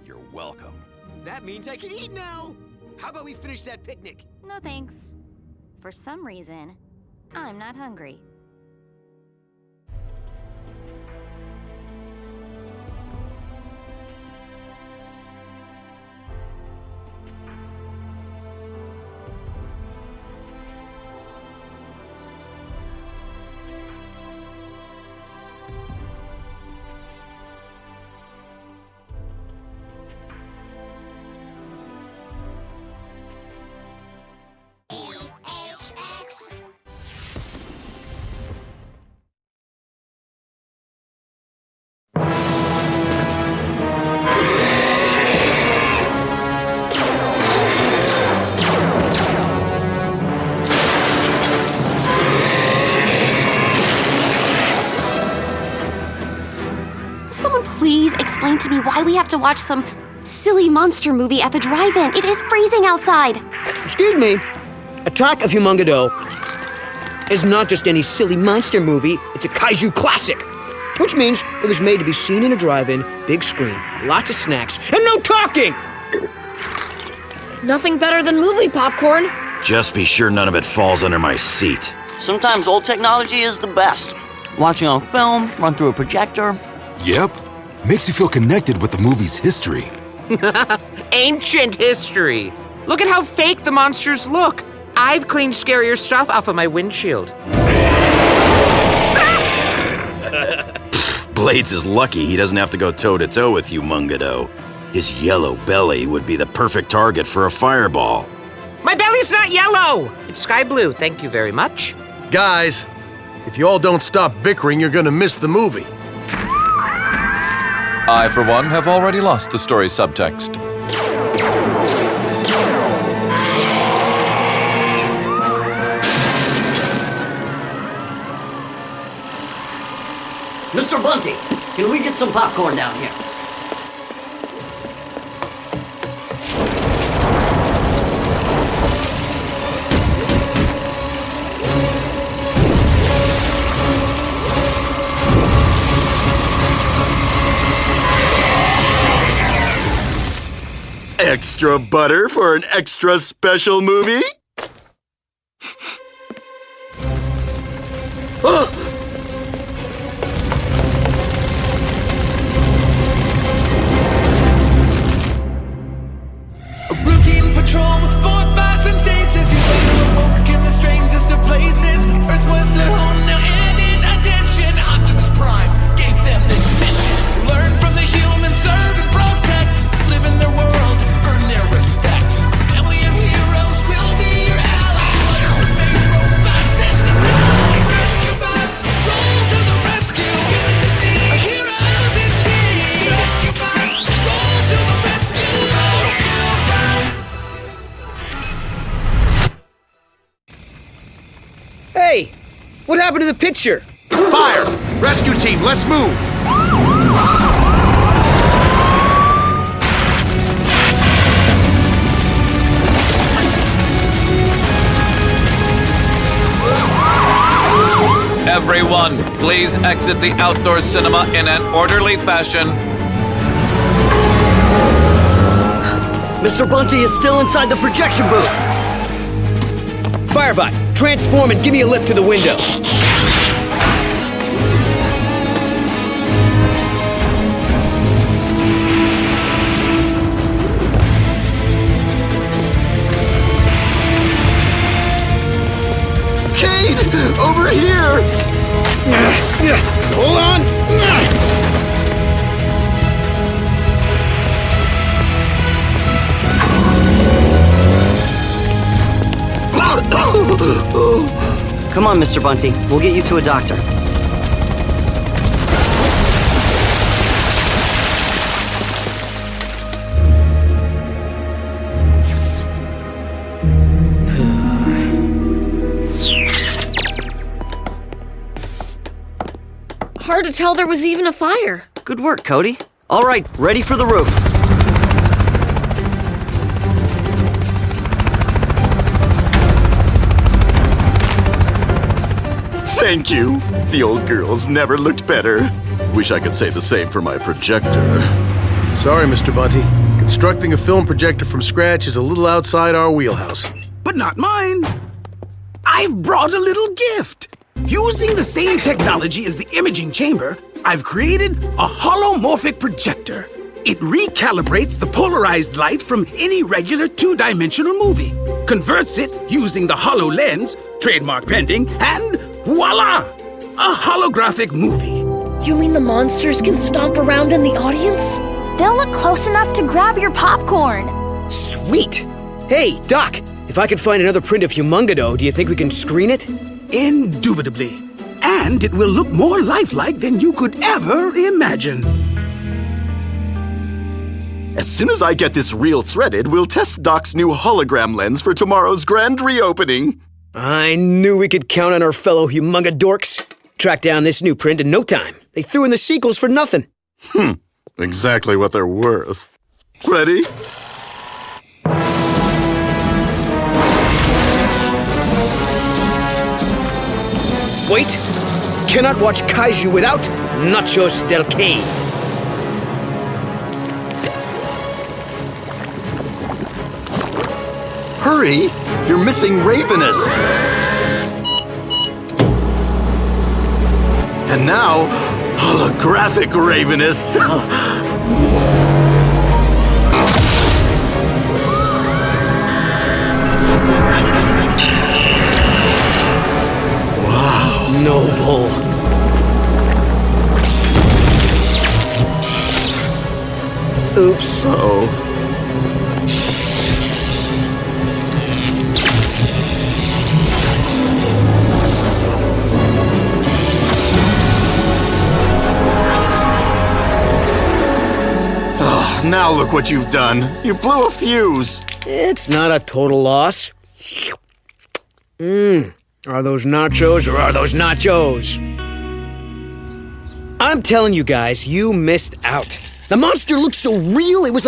You're welcome. That means I can eat now! How about we finish that picnic? No thanks. For some reason, I'm not hungry. Please explain to me why we have to watch some silly monster movie at the drive-in. It is freezing outside. Excuse me. Attack of Humongoudo is not just any silly monster movie, it's a kaiju classic. Which means it was made to be seen in a drive-in, big screen, lots of snacks, and no talking! Nothing better than movie popcorn. Just be sure none of it falls under my seat. Sometimes old technology is the best. Watching on film, run through a projector. Yep. Makes you feel connected with the movie's history. Ancient history. Look at how fake the monsters look. I've cleaned scarier stuff off of my windshield. Blades is lucky he doesn't have to go toe-to-toe with you, Mungado. His yellow belly would be the perfect target for a fireball. My belly's not yellow! It's sky blue, thank you very much. Guys, if you all don't stop bickering, you're gonna miss the movie. I, for one, have already lost the story's subtext. Mr. Bunty, can we get some popcorn down here? Extra butter for an extra special movie? Routine patrol with Fort Bots and stasis. He's later awoke in the strangest of places. Earth was their home now, and in addition, Optimus Prime gave them this mission. Learn from the humans, serve and protect. Live in their world, earn their respect. Family of heroes will be your allies. Remain robots and disguise. Rescue bots, roll to the rescue. Heroes indeed. Rescue bots, roll to the rescue. Hey, what happened to the picture? Fire! Rescue team, let's move! Everyone, please exit the outdoor cinema in an orderly fashion. Mr. Bunty is still inside the projection booth. Firebot, transform and give me a lift to the window. Cade, over here! Hold on! Come on, Mr. Bunty. We'll get you to a doctor. Hard to tell there was even a fire. Good work, Cody. All right, ready for the roof. Thank you. The old girl's never looked better. Wish I could say the same for my projector. Sorry, Mr. Bunty. Constructing a film projector from scratch is a little outside our wheelhouse. But not mine. I've brought a little gift. Using the same technology as the imaging chamber, I've created a holomorphic projector. It recalibrates the polarized light from any regular two-dimensional movie, converts it using the HoloLens, trademark pending, and voila! A holographic movie. You mean the monsters can stomp around in the audience? They'll look close enough to grab your popcorn. Sweet! Hey, Doc, if I could find another print of Humongado, do you think we can screen it? Indubitably. And it will look more lifelike than you could ever imagine. As soon as I get this reel threaded, we'll test Doc's new hologram lens for tomorrow's grand reopening. I knew we could count on our fellow Humongadorks. Track down this new print in no time. They threw in the sequels for nothing. Exactly what they're worth. Ready? Wait! Cannot watch Kaiju without Nachos del Cade. Hurry! You're missing Ravenous! And now, holographic Ravenous! Oops. Uh-oh. Oh, now look what you've done. You blew a fuse. It's not a total loss. Are those nachos or are those nachos? I'm telling you guys, you missed out. The monster looked so real, it was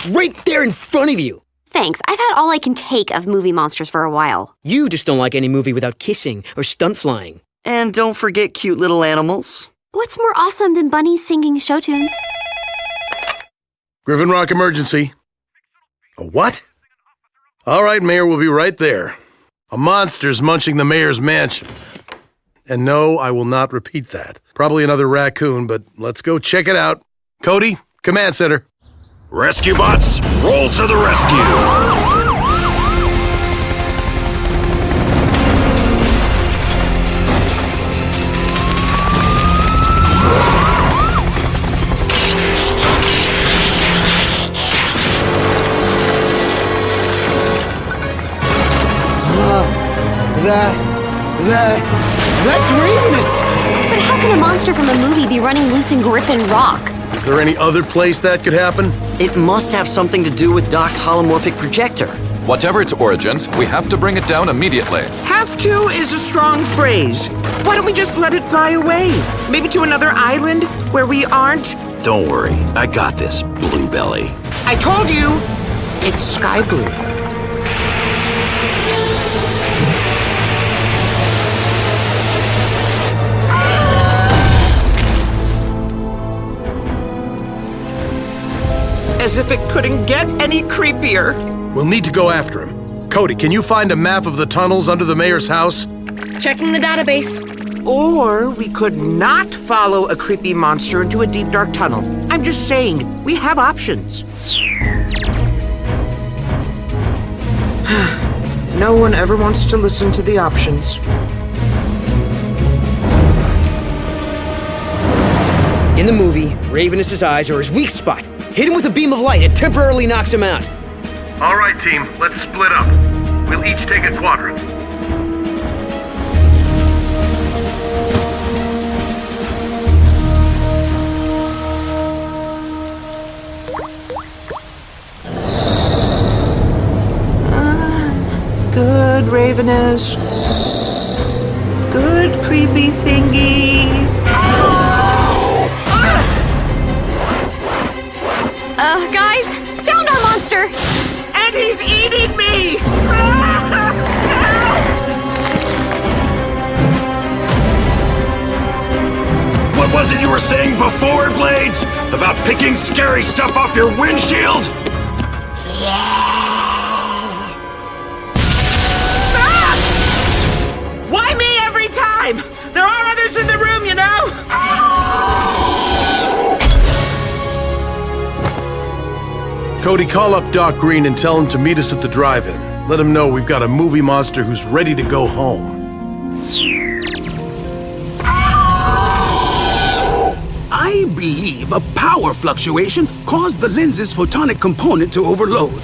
right there in front of you. Thanks, I've had all I can take of movie monsters for a while. You just don't like any movie without kissing or stunt flying. And don't forget cute little animals. What's more awesome than bunnies singing show tunes? Griffin Rock emergency. A what? All right, Mayor, we'll be right there. A monster's munching the mayor's mansion. And no, I will not repeat that. Probably another raccoon, but let's go check it out. Cody, command center. Rescue bots, roll to the rescue! That's Ravenous! But how can a monster from a movie be running loose in Griffin Rock? Is there any other place that could happen? It must have something to do with Doc's holomorphic projector. Whatever its origins, we have to bring it down immediately. Have to is a strong phrase. Why don't we just let it fly away? Maybe to another island where we aren't? Don't worry, I got this, Bluebelly. I told you, it's sky blue. As if it couldn't get any creepier. We'll need to go after him. Cody, can you find a map of the tunnels under the mayor's house? Checking the database. Or we could not follow a creepy monster into a deep, dark tunnel. I'm just saying, we have options. No one ever wants to listen to the options. In the movie, Ravenous' eyes are his weak spot. Hit him with a beam of light, it temporarily knocks him out. All right, team, let's split up. We'll each take a quadrant. Good, Ravenous. Good, creepy thingy. Guys, found our monster! And he's eating me! What was it you were saying before, Blades? About picking scary stuff off your windshield? Why me every time? There are others in the room, you know? Cody, call up Doc Green and tell him to meet us at the drive-in. Let him know we've got a movie monster who's ready to go home. I believe a power fluctuation caused the lens's photonic component to overload.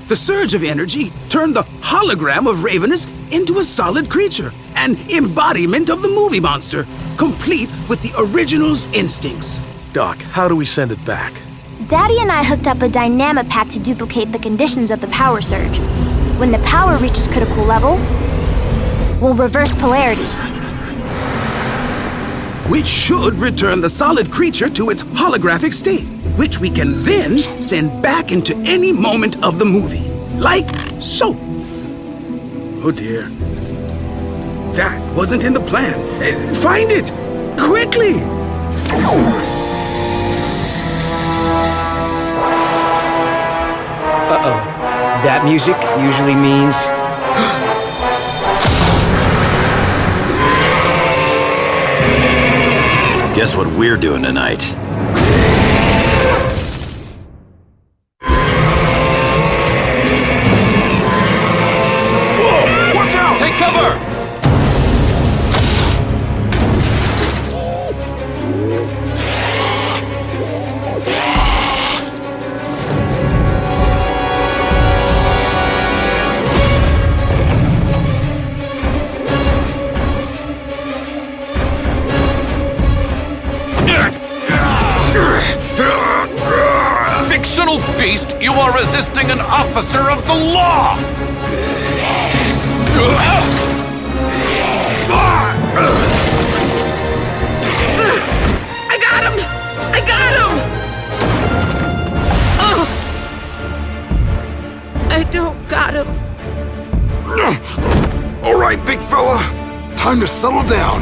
The surge of energy turned the hologram of Ravenous into a solid creature, an embodiment of the movie monster, complete with the original's instincts. Doc, how do we send it back? Daddy and I hooked up a Dynamipack to duplicate the conditions of the power surge. When the power reaches critical level, we'll reverse polarity. Which should return the solid creature to its holographic state, which we can then send back into any moment of the movie. Like so. Oh dear. That wasn't in the plan. Find it! Quickly! Uh-oh. That music usually means... Guess what we're doing tonight? Whoa! Watch out! Take cover! beast! You are resisting an officer of the law! I got him! I got him! Oh! I don't got him. All right, big fella. Time to settle down.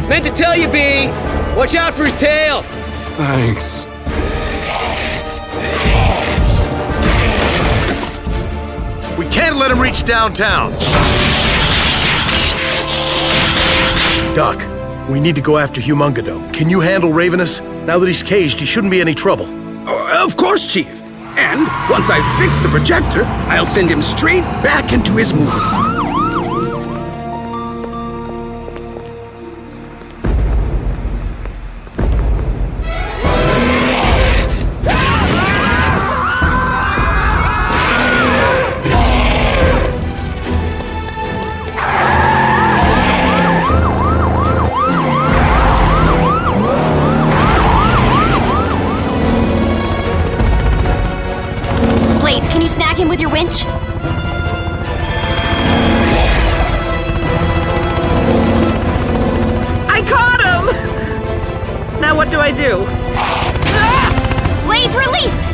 Meant to tell you, B. Watch out for his tail. Thanks. We can't let him reach downtown. Doc, we need to go after Humongado. Can you handle Ravenous? Now that he's caged, he shouldn't be any trouble. Of course, Chief. And once I fix the projector, I'll send him straight back into his movie. Blades, can you snag him with your winch? I caught him! Now what do I do? Blades, release!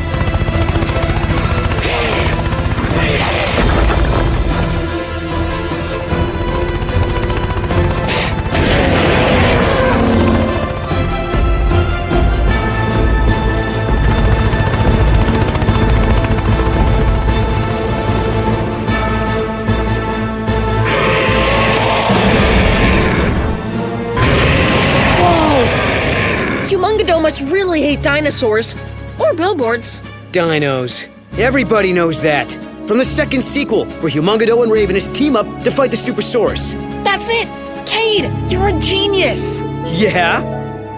Humongado must really hate dinosaurs. Or billboards. Dinos. Everybody knows that. From the second sequel, where Humongado and Ravenous team up to fight the Supersaurus. That's it! Cade, you're a genius! Yeah?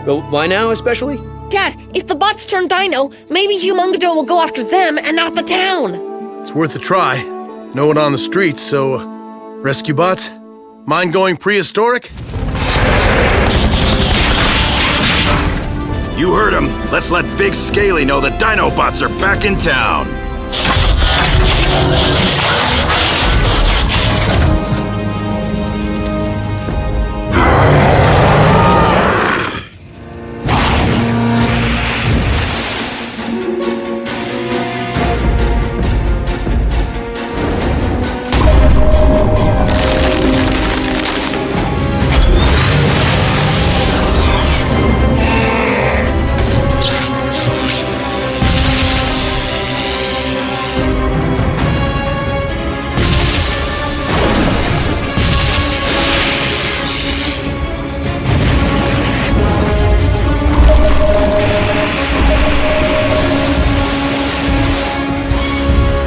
Well, why now, especially? Dad, if the bots turn dino, maybe Humongado will go after them and not the town. It's worth a try. No one on the streets, so... Rescue bots? Mind going prehistoric? You heard him. Let's let Big Scaly know the Dinobots are back in town.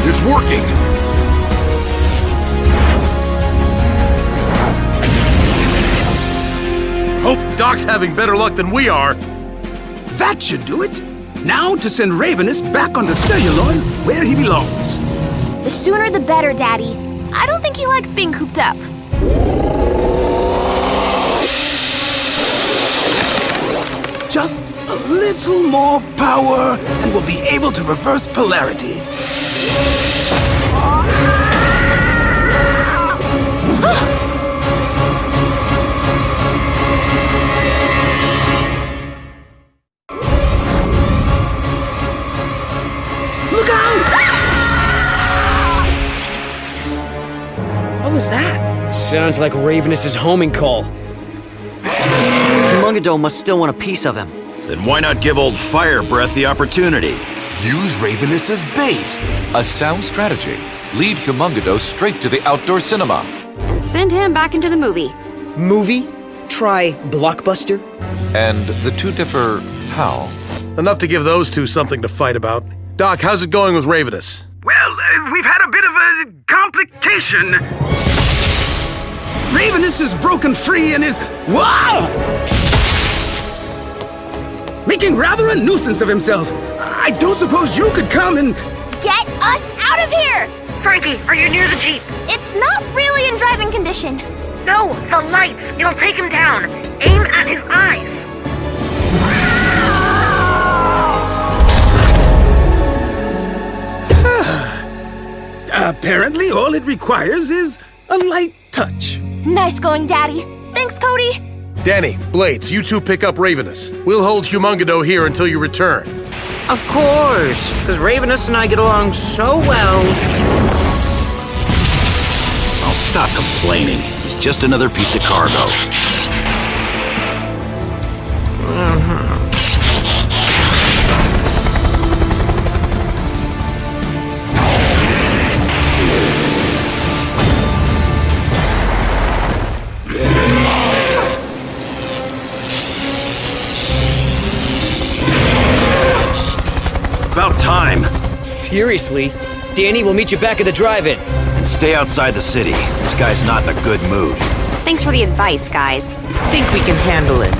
It's working. Hope Doc's having better luck than we are. That should do it. Now to send Ravenous back onto Celluloid, where he belongs. The sooner the better, Daddy. I don't think he likes being cooped up. Just a little more power, and we'll be able to reverse polarity. Look out! What was that? Sounds like Ravenous's homing call. Humongado must still want a piece of him. Then why not give old Fire Breath the opportunity? Use Ravenous as bait. A sound strategy. Lead Humongado straight to the outdoor cinema. And send him back into the movie. Movie? Try Blockbuster? And the two differ how? Enough to give those two something to fight about. Doc, how's it going with Ravenous? Well, we've had a bit of a complication. Ravenous is broken free and is... Wow! Making rather a nuisance of himself. I don't suppose you could come and... Get us out of here! Frankie, are you near the Jeep? It's not really in driving condition. No, the lights! It'll take him down! Aim at his eyes! Apparently, all it requires is a light touch. Nice going, Daddy. Thanks, Cody. Danny, Blades, you two pick up Ravenous. We'll hold Humongado here until you return. Of course, because Ravenous and I get along so well. I'll stop complaining. He's just another piece of cargo. About time. Seriously? Danny, we'll meet you back at the drive-in. And stay outside the city. This guy's not in a good mood. Thanks for the advice, guys. Think we can handle it.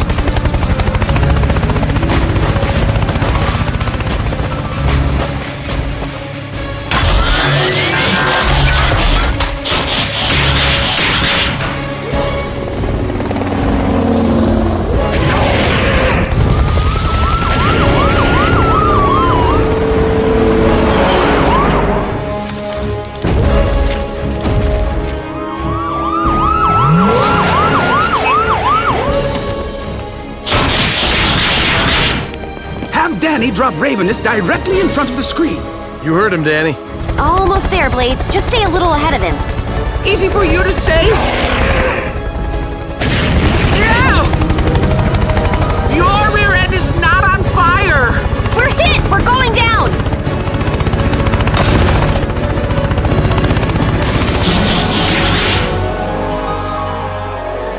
Drop Ravenous directly in front of the screen. You heard him, Danny. Almost there, Blades. Just stay a little ahead of him. Easy for you to say. Yeah! Your rear end is not on fire! We're hit! We're going down!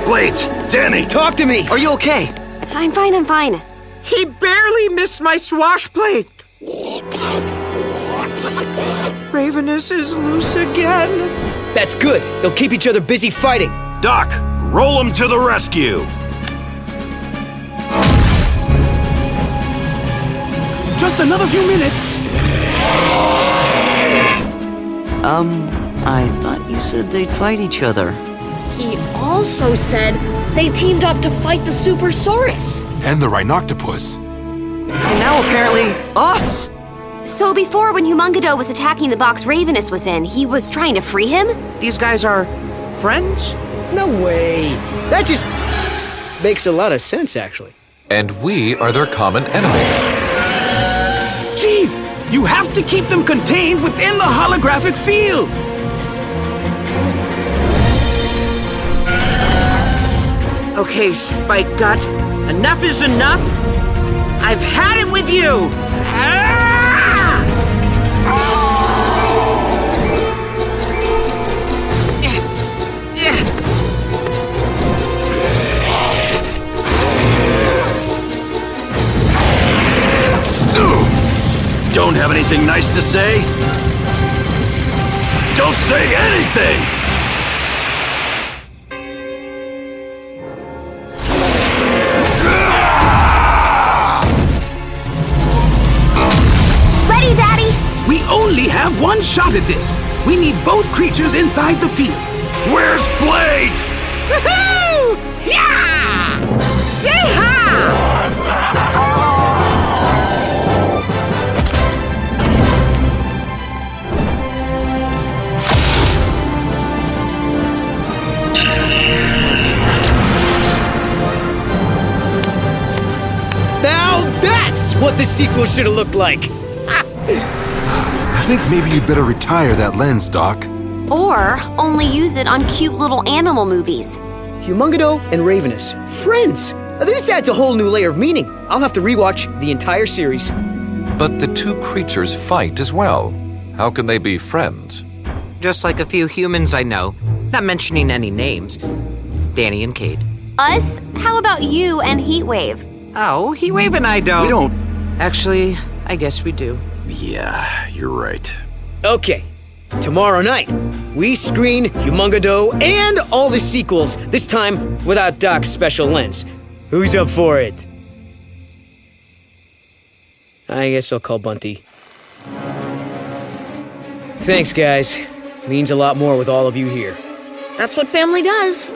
Blades! Danny! Talk to me! Are you okay? I'm fine, I'm fine. He barely missed my swashplate. Ravenous is loose again. That's good. They'll keep each other busy fighting. Doc, roll him to the rescue. Just another few minutes. I thought you said they'd fight each other. He also said they teamed up to fight the Supersaurus. And the Rhinoctopus. And now apparently, us! So before, when Humongado was attacking the box Ravenous was in, he was trying to free him? These guys are friends? No way. That just makes a lot of sense, actually. And we are their common enemy. Chief, you have to keep them contained within the holographic field. Okay, Spike Gut. Enough is enough. I've had it with you. Don't have anything nice to say? Don't say anything! Ready, Daddy! We only have one shot at this. We need both creatures inside the field. Where's Blades? Woohoo! Yeah! Yeehaw! Now that's what the sequel should have looked like. I think maybe you'd better retire that lens, Doc. Or only use it on cute little animal movies. Humongado and Ravenous, friends. This adds a whole new layer of meaning. I'll have to rewatch the entire series. But the two creatures fight as well. How can they be friends? Just like a few humans I know. Not mentioning any names. Danny and Cade. Us? How about you and Heatwave? Oh, Heatwave and I don't. We don't. Actually, I guess we do. Yeah, you're right. Okay, tomorrow night, we screen Humongado and all the sequels, this time without Doc's special lens. Who's up for it? I guess I'll call Bunty. Thanks, guys. Means a lot more with all of you here. That's what family does.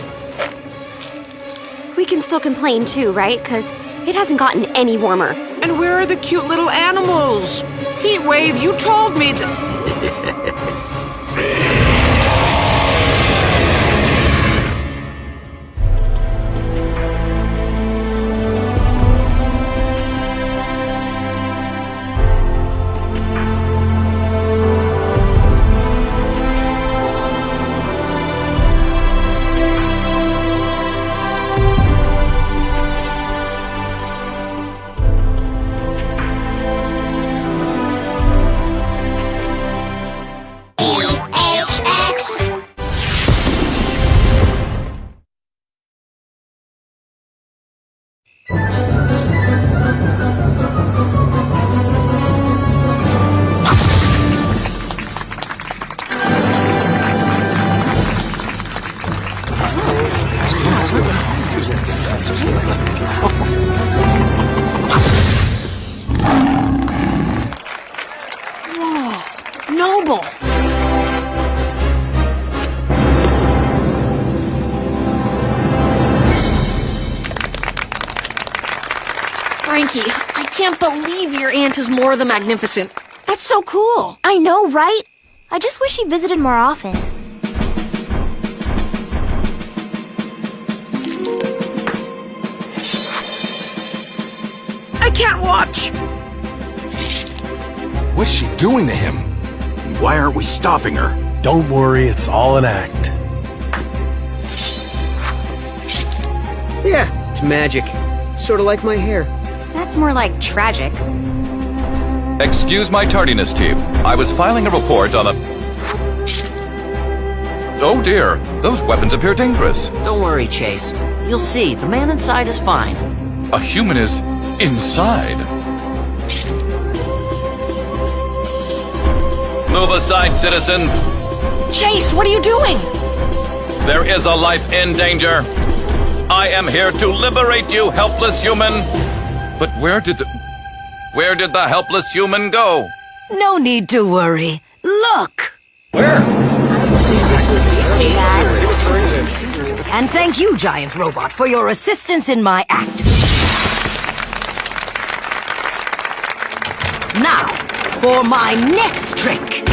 We can still complain too, right? Because it hasn't gotten any warmer. And where are the cute little animals? Heatwave, you told me Noble! Frankie, I can't believe your aunt is more than magnificent. That's so cool. I know, right? I just wish she visited more often. I can't watch. What's she doing to him? And why aren't we stopping her? Don't worry, it's all an act. Yeah, it's magic. Sort of like my hair. That's more like tragic. Excuse my tardiness, team. I was filing a report on a... Oh dear, those weapons appear dangerous. Don't worry, Chase. You'll see, the man inside is fine. A human is inside. Move aside, citizens. Chase, what are you doing? There is a life in danger. I am here to liberate you, helpless human. But where did the helpless human go? No need to worry. Look! Where? And thank you, Giant Robot, for your assistance in my act. Now, for my next trick.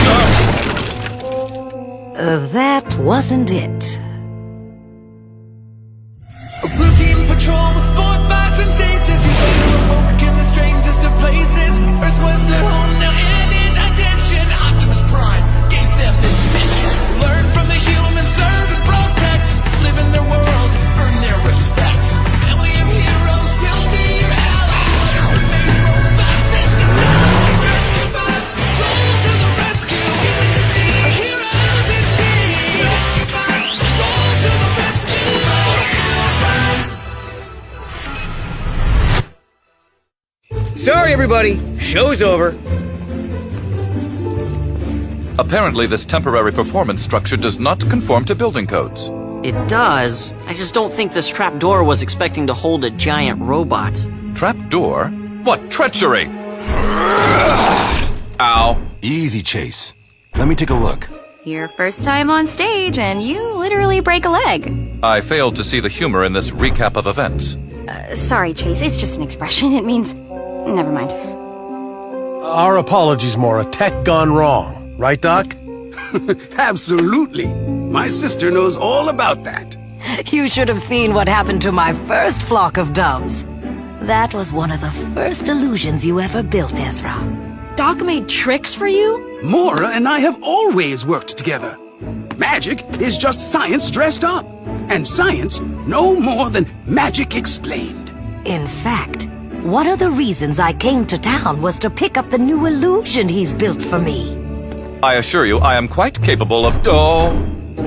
That wasn't it. A routine patrol with Fortbots and stasis. He's ready to awoke in the strangest of places. Earth was their home now, and in addition, Optimus Prime gave them this mission. Learn from the humans, serve and protect. Live in their world, earn their respect. Family of heroes will be your allies. Remain robots and disguise. Rescue bots, roll to the rescue. Heroes indeed. Rescue bots, roll to the rescue. Sorry, everybody. Show's over. Apparently, this temporary performance structure does not conform to building codes. It does. I just don't think this trapdoor was expecting to hold a giant robot. Trapdoor? What treachery! Ow. Easy, Chase. Let me take a look. Your first time on stage, and you literally break a leg. I failed to see the humor in this recap of events. Sorry, Chase, it's just an expression. It means... Never mind. Our apologies, Mora. Tech gone wrong. Right, Doc? Absolutely. My sister knows all about that. You should have seen what happened to my first flock of doves. That was one of the first illusions you ever built, Ezra. Doc made tricks for you? Mora and I have always worked together. Magic is just science dressed up. And science no more than magic explained. In fact, one of the reasons I came to town was to pick up the new illusion he's built for me. I assure you, I am quite capable of... Oh...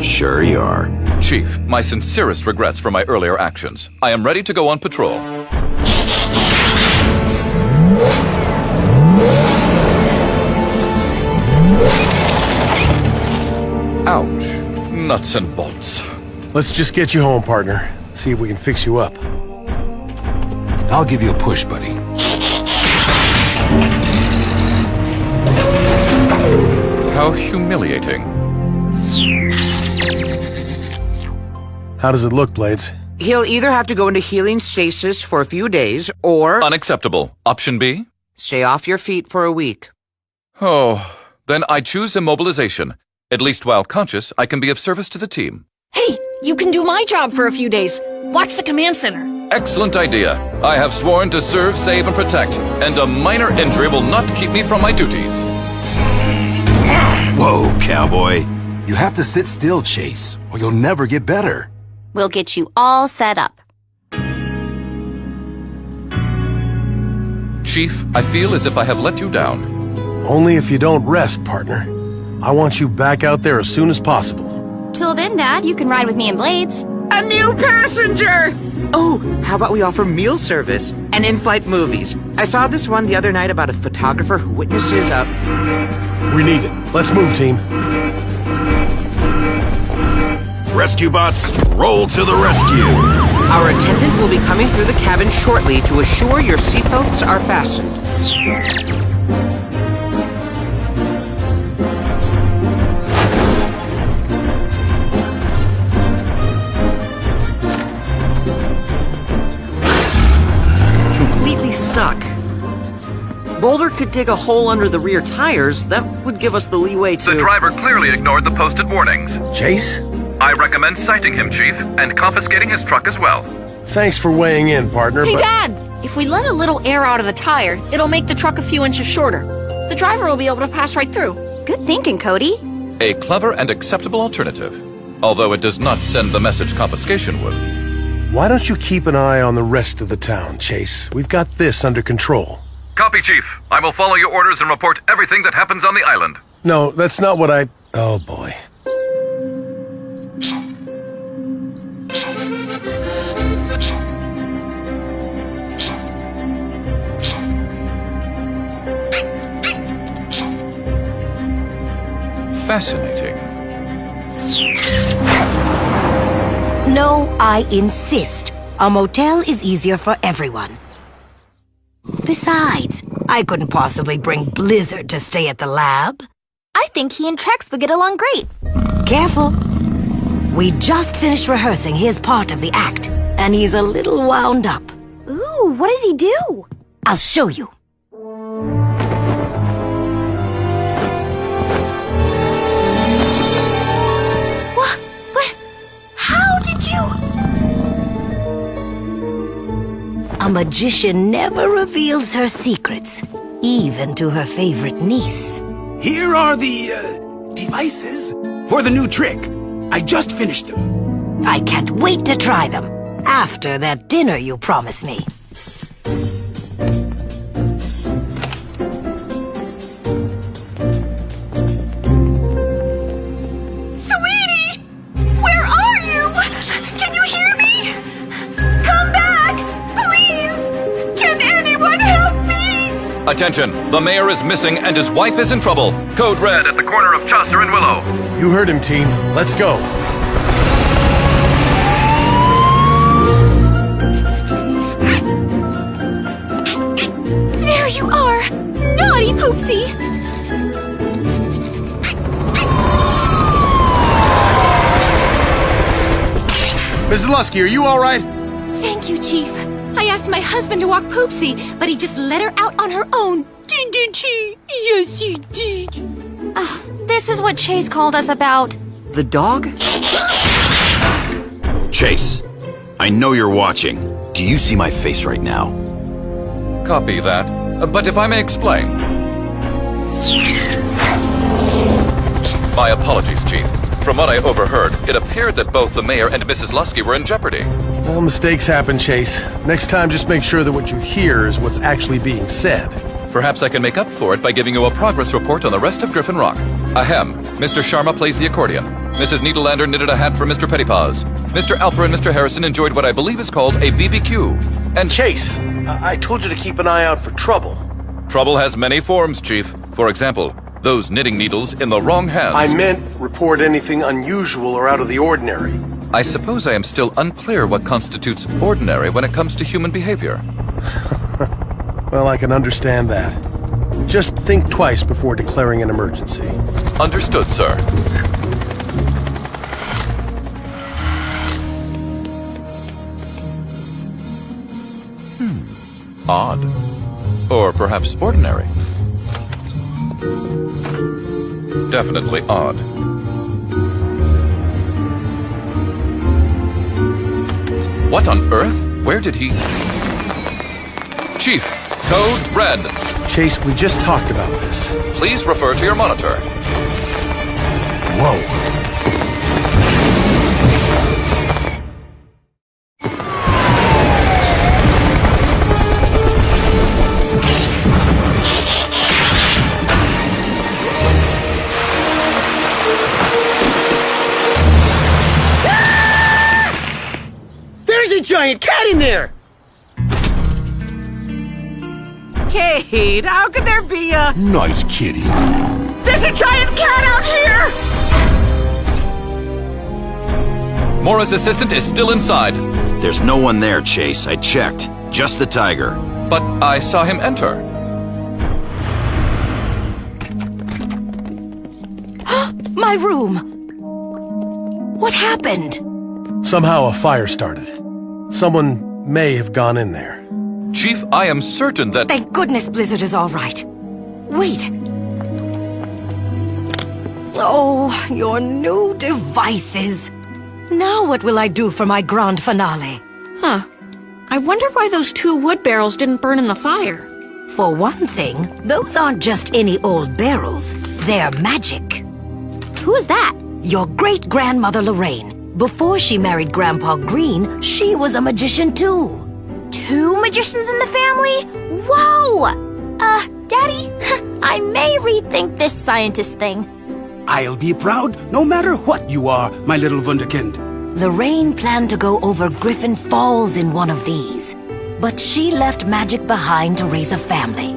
Sure you are. Chief, my sincerest regrets for my earlier actions. I am ready to go on patrol. Ouch. Nuts and bolts. Let's just get you home, partner. See if we can fix you up. I'll give you a push, buddy. How humiliating. How does it look, Blades? He'll either have to go into healing stasis for a few days, or... Unacceptable. Option B? Stay off your feet for a week. Oh, then I choose immobilization. At least while conscious, I can be of service to the team. Hey, you can do my job for a few days. Watch the command center. Excellent idea. I have sworn to serve, save, and protect, and a minor injury will not keep me from my duties. Whoa, cowboy. You have to sit still, Chase, or you'll never get better. We'll get you all set up. Chief, I feel as if I have let you down. Only if you don't rest, partner. I want you back out there as soon as possible. Till then, Dad, you can ride with me and Blades. A new passenger! Oh, how about we offer meal service and in-flight movies? I saw this one the other night about a photographer who witnesses a... We need it. Let's move, team. Rescue bots, roll to the rescue! Our attendant will be coming through the cabin shortly to assure your seatbelts are fastened. Completely stuck. Boulder could dig a hole under the rear tires. That would give us the leeway to... The driver clearly ignored the posted warnings. Chase? I recommend citing him, Chief, and confiscating his truck as well. Thanks for weighing in, partner, Hey, but... Dad! If we let a little air out of the tire, it'll make the truck a few inches shorter. The driver will be able to pass right through. Good thinking, Cody. A clever and acceptable alternative. Although it does not send the message confiscation would. Why don't you keep an eye on the rest of the town, Chase? We've got this under control. Copy, Chief. I will follow your orders and report everything that happens on the island. No, that's not what I... Oh, boy. Fascinating. No, I insist. A motel is easier for everyone. Besides, I couldn't possibly bring Blizzard to stay at the lab. I think he and Trex would get along great. Careful. We just finished rehearsing his part of the act, and he's a little wound up. Ooh, what does he do? I'll show you. What? How did you... A magician never reveals her secrets, even to her favorite niece. Here are the, devices for the new trick. I just finished them. I can't wait to try them, after that dinner you promised me. Sweetie! Where are you? Can you hear me? Come back! Please! Can anyone help me? Attention! The mayor is missing and his wife is in trouble. Code red at the corner of Chaucer and Willow. You heard him, team. Let's go. There you are! Naughty Poopsie! Mrs. Lusky, are you all right? Thank you, Chief. I asked my husband to walk Poopsie, but he just let her out on her own. Didn't he? Yes, he did. This is what Chase called us about. The dog? Chase, I know you're watching. Do you see my face right now? Copy that. But if I may explain. My apologies, Chief. From what I overheard, it appeared that both the mayor and Mrs. Lusky were in jeopardy. Well, mistakes happen, Chase. Next time, just make sure that what you hear is what's actually being said. Perhaps I can make up for it by giving you a progress report on the rest of Griffin Rock. Ahem. Mr. Sharma plays the accordion. Mrs. Needlelander knitted a hat for Mr. Pettypaws. Mr. Alper and Mr. Harrison enjoyed what I believe is called a BBQ. And Chase, I told you to keep an eye out for trouble. Trouble has many forms, Chief. For example, those knitting needles in the wrong hands. I meant report anything unusual or out of the ordinary. I suppose I am still unclear what constitutes ordinary when it comes to human behavior. Well, I can understand that. Just think twice before declaring an emergency. Understood, sir. Odd. Or perhaps ordinary. Definitely odd. What on earth? Where did he... Chief, code red. Chase, we just talked about this. Please refer to your monitor. Whoa. There's a giant cat in there! Kate, how could there be a... Nice kitty. There's a giant cat out here! Mora's assistant is still inside. There's no one there, Chase. I checked. Just the tiger. But I saw him enter. My room! What happened? Somehow a fire started. Someone may have gone in there. Chief, I am certain that... Thank goodness Blizzard is all right. Wait. Oh, your new devices. Now what will I do for my grand finale? Huh. I wonder why those 2 wood barrels didn't burn in the fire. For one thing, those aren't just any old barrels. They're magic. Who's that? Your great-grandmother Lorraine. Before she married Grandpa Green, she was a magician too. 2 magicians in the family? Whoa! Daddy, I may rethink this scientist thing. I'll be proud no matter what you are, my little wunderkind. Lorraine planned to go over Griffin Falls in one of these, but she left magic behind to raise a family.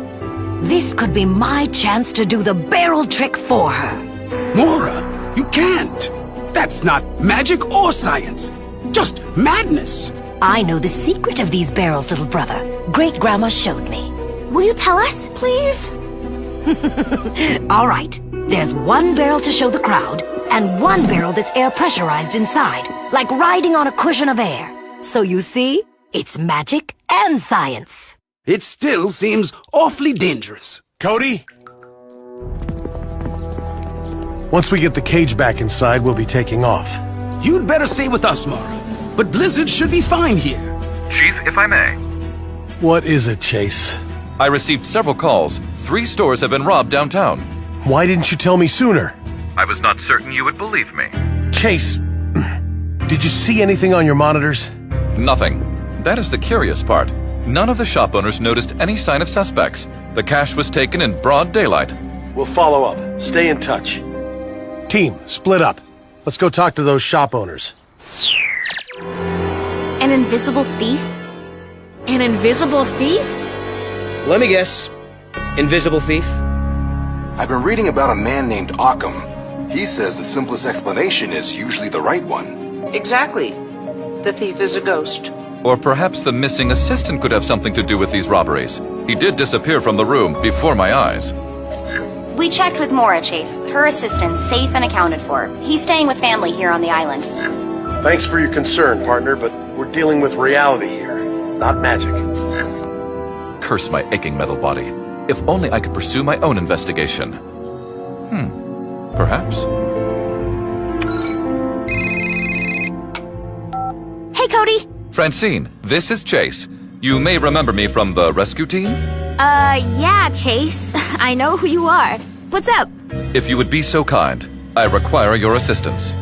This could be my chance to do the barrel trick for her. Mora, you can't. That's not magic or science. Just madness. I know the secret of these barrels, little brother. Great-grandma showed me. Will you tell us? Please? All right. There's 1 barrel to show the crowd, and 1 barrel that's air pressurized inside, like riding on a cushion of air. So you see, it's magic and science. It still seems awfully dangerous. Cody? Once we get the cage back inside, we'll be taking off. You'd better stay with us, Mara. But Blizzard should be fine here. Chief, if I may. What is it, Chase? I received several calls. 3 stores have been robbed downtown. Why didn't you tell me sooner? I was not certain you would believe me. Chase, did you see anything on your monitors? Nothing. That is the curious part. None of the shop owners noticed any sign of suspects. The cash was taken in broad daylight. We'll follow up. Stay in touch. Team, split up. Let's go talk to those shop owners. An invisible thief? An invisible thief? Let me guess. Invisible thief? I've been reading about a man named Occam. He says the simplest explanation is usually the right one. Exactly. The thief is a ghost. Or perhaps the missing assistant could have something to do with these robberies. He did disappear from the room before my eyes. We checked with Mora, Chase. Her assistant's safe and accounted for. He's staying with family here on the island. Thanks for your concern, partner, but we're dealing with reality here, not magic. Curse my aching metal body. If only I could pursue my own investigation. Perhaps. Hey, Cody. Francine, this is Chase. You may remember me from the rescue team? Yeah, Chase. I know who you are. What's up? If you would be so kind, I require your assistance.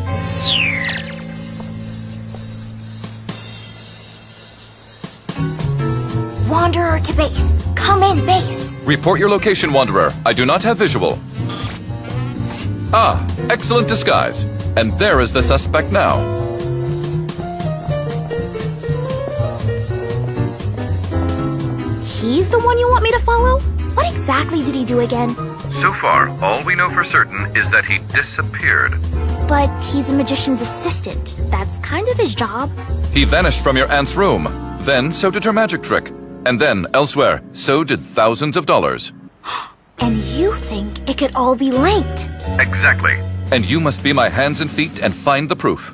Wanderer to base. Come in, base. Report your location, Wanderer. I do not have visual. Ah, excellent disguise. And there is the suspect now. He's the one you want me to follow? What exactly did he do again? So far, all we know for certain is that he disappeared. But he's a magician's assistant. That's kind of his job. He vanished from your aunt's room. Then so did her magic trick. And then, elsewhere, so did thousands of dollars. And you think it could all be linked? Exactly. And you must be my hands and feet and find the proof.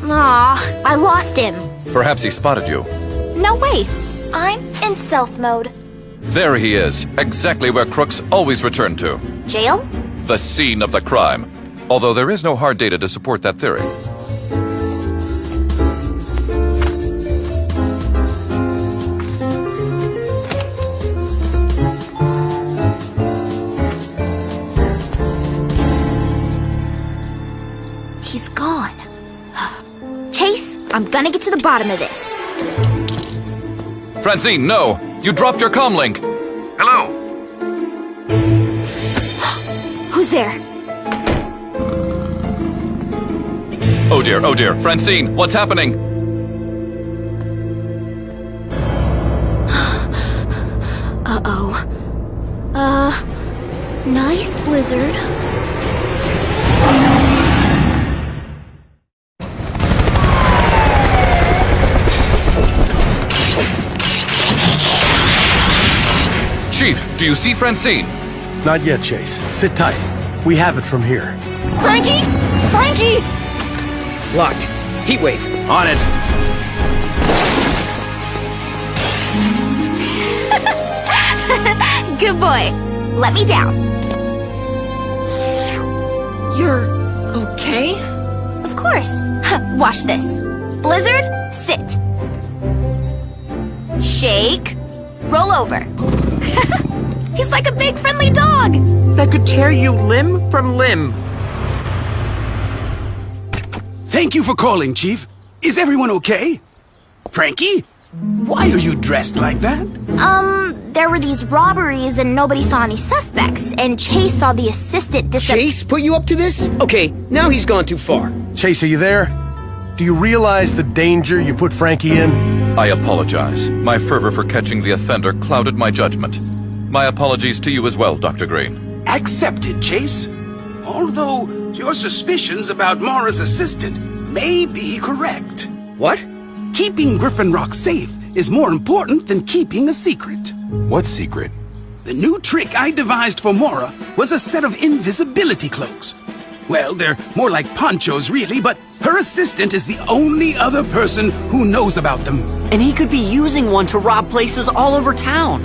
Aw, I lost him. Perhaps he spotted you. No way. I'm in stealth mode. There he is, exactly where crooks always return to. Jail? The scene of the crime. Although there is no hard data to support that theory. He's gone. Chase, I'm gonna get to the bottom of this. Francine, no! You dropped your comm link! Hello? Who's there? Oh dear, oh dear. Francine, what's happening? Uh-oh. Nice blizzard. Chief, do you see Francine? Not yet, Chase. Sit tight. We have it from here. Frankie! Frankie! Locked. Heat wave. On it. Good boy. Let me down. You're okay? Of course. Watch this. Blizzard, sit. Shake. Roll over. He's like a big friendly dog. That could tear you limb from limb. Thank you for calling, Chief. Is everyone okay? Frankie? Why are you dressed like that? There were these robberies and nobody saw any suspects, and Chase saw the assistant Chase put you up to this? Okay, now he's gone too far. Chase, are you there? Do you realize the danger you put Frankie in? I apologize. My fervor for catching the offender clouded my judgment. My apologies to you as well, Dr. Green. Accepted, Chase. Although your suspicions about Mora's assistant may be correct. What? Keeping Griffin Rock safe is more important than keeping a secret. What secret? The new trick I devised for Mora was a set of invisibility cloaks. Well, they're more like ponchos, really, but her assistant is the only other person who knows about them. And he could be using one to rob places all over town.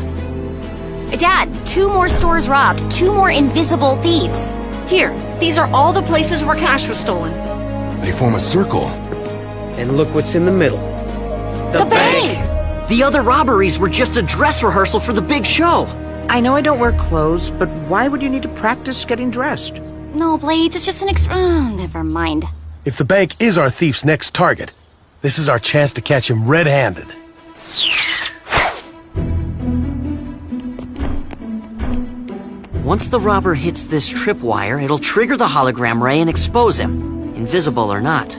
Dad, 2 more stores robbed, 2 more invisible thieves. Here, these are all the places where cash was stolen. They form a circle. And look what's in the middle. The bank! The other robberies were just a dress rehearsal for the big show. I know I don't wear clothes, but why would you need to practice getting dressed? No, Blades, it's just an never mind. If the bank is our thief's next target, this is our chance to catch him red-handed. Once the robber hits this tripwire, it'll trigger the hologram ray and expose him, invisible or not.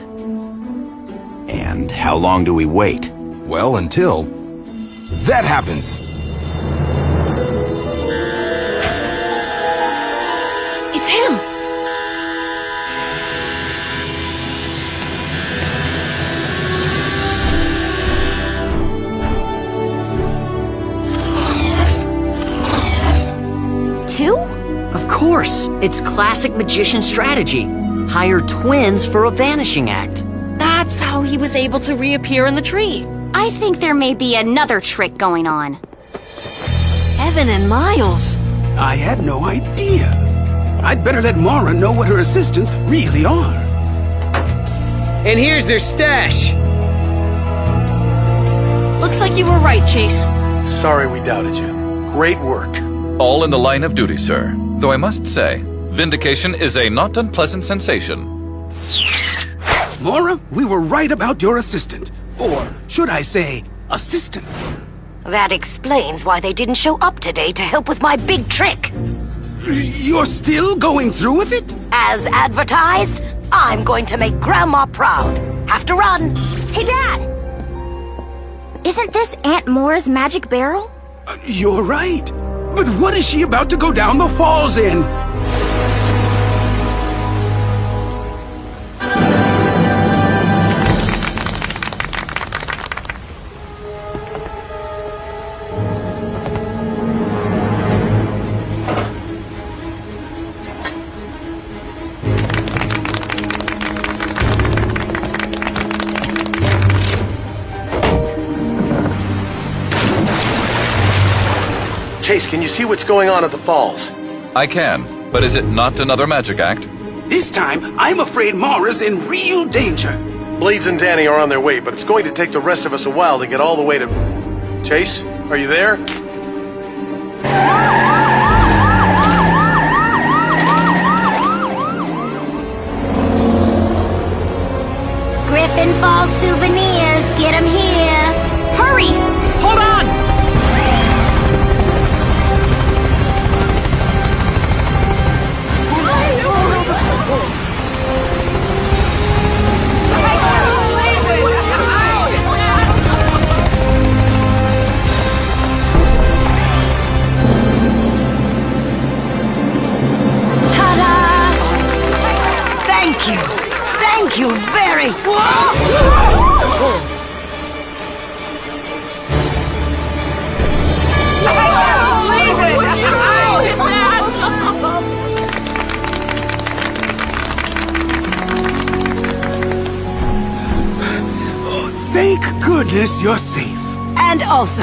And how long do we wait? Well, until that happens. It's him! Two? Of course, it's classic magician strategy. Hire twins for a vanishing act. That's how he was able to reappear in the tree. I think there may be another trick going on. Evan and Miles. I had no idea. I'd better let Mara know what her assistants really are. And here's their stash. Looks like you were right, Chase. Sorry we doubted you. Great work. All in the line of duty, sir. Though I must say, vindication is a not unpleasant sensation. Mora, we were right about your assistant. Or should I say, assistants. That explains why they didn't show up today to help with my big trick. You're still going through with it? As advertised, I'm going to make Grandma proud. Have to run. Hey, Dad! Isn't this Aunt Mora's magic barrel? You're right. But what is she about to go down the falls in? Chase, can you see what's going on at the falls? I can, but is it not another magic act? This time, I'm afraid Mara's in real danger. Blades and Danny are on their way, but it's going to take the rest of us a while to get all the way to... Chase, are you there? Griffin Falls souvenirs, get them here. Hurry! Hold on! Thank you. Thank you very... Thank goodness you're safe. And also,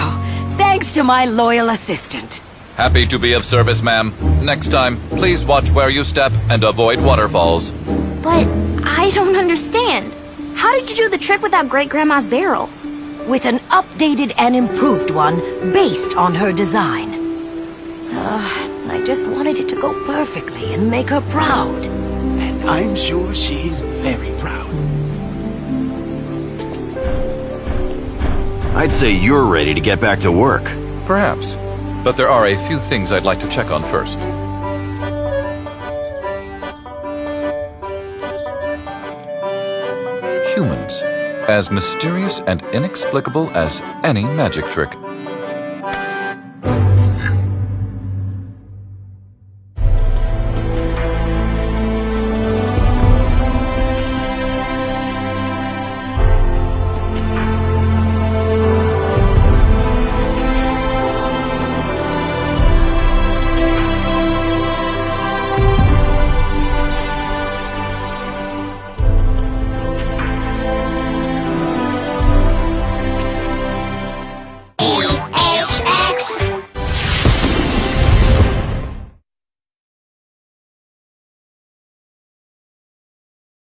thanks to my loyal assistant. Happy to be of service, ma'am. Next time, please watch where you step and avoid waterfalls. But I don't understand. How did you do the trick without Great-Grandma's barrel? With an updated and improved one based on her design. I just wanted it to go perfectly and make her proud. And I'm sure she's very proud. I'd say you're ready to get back to work. Perhaps. But there are a few things I'd like to check on first. Humans. As mysterious and inexplicable as any magic trick.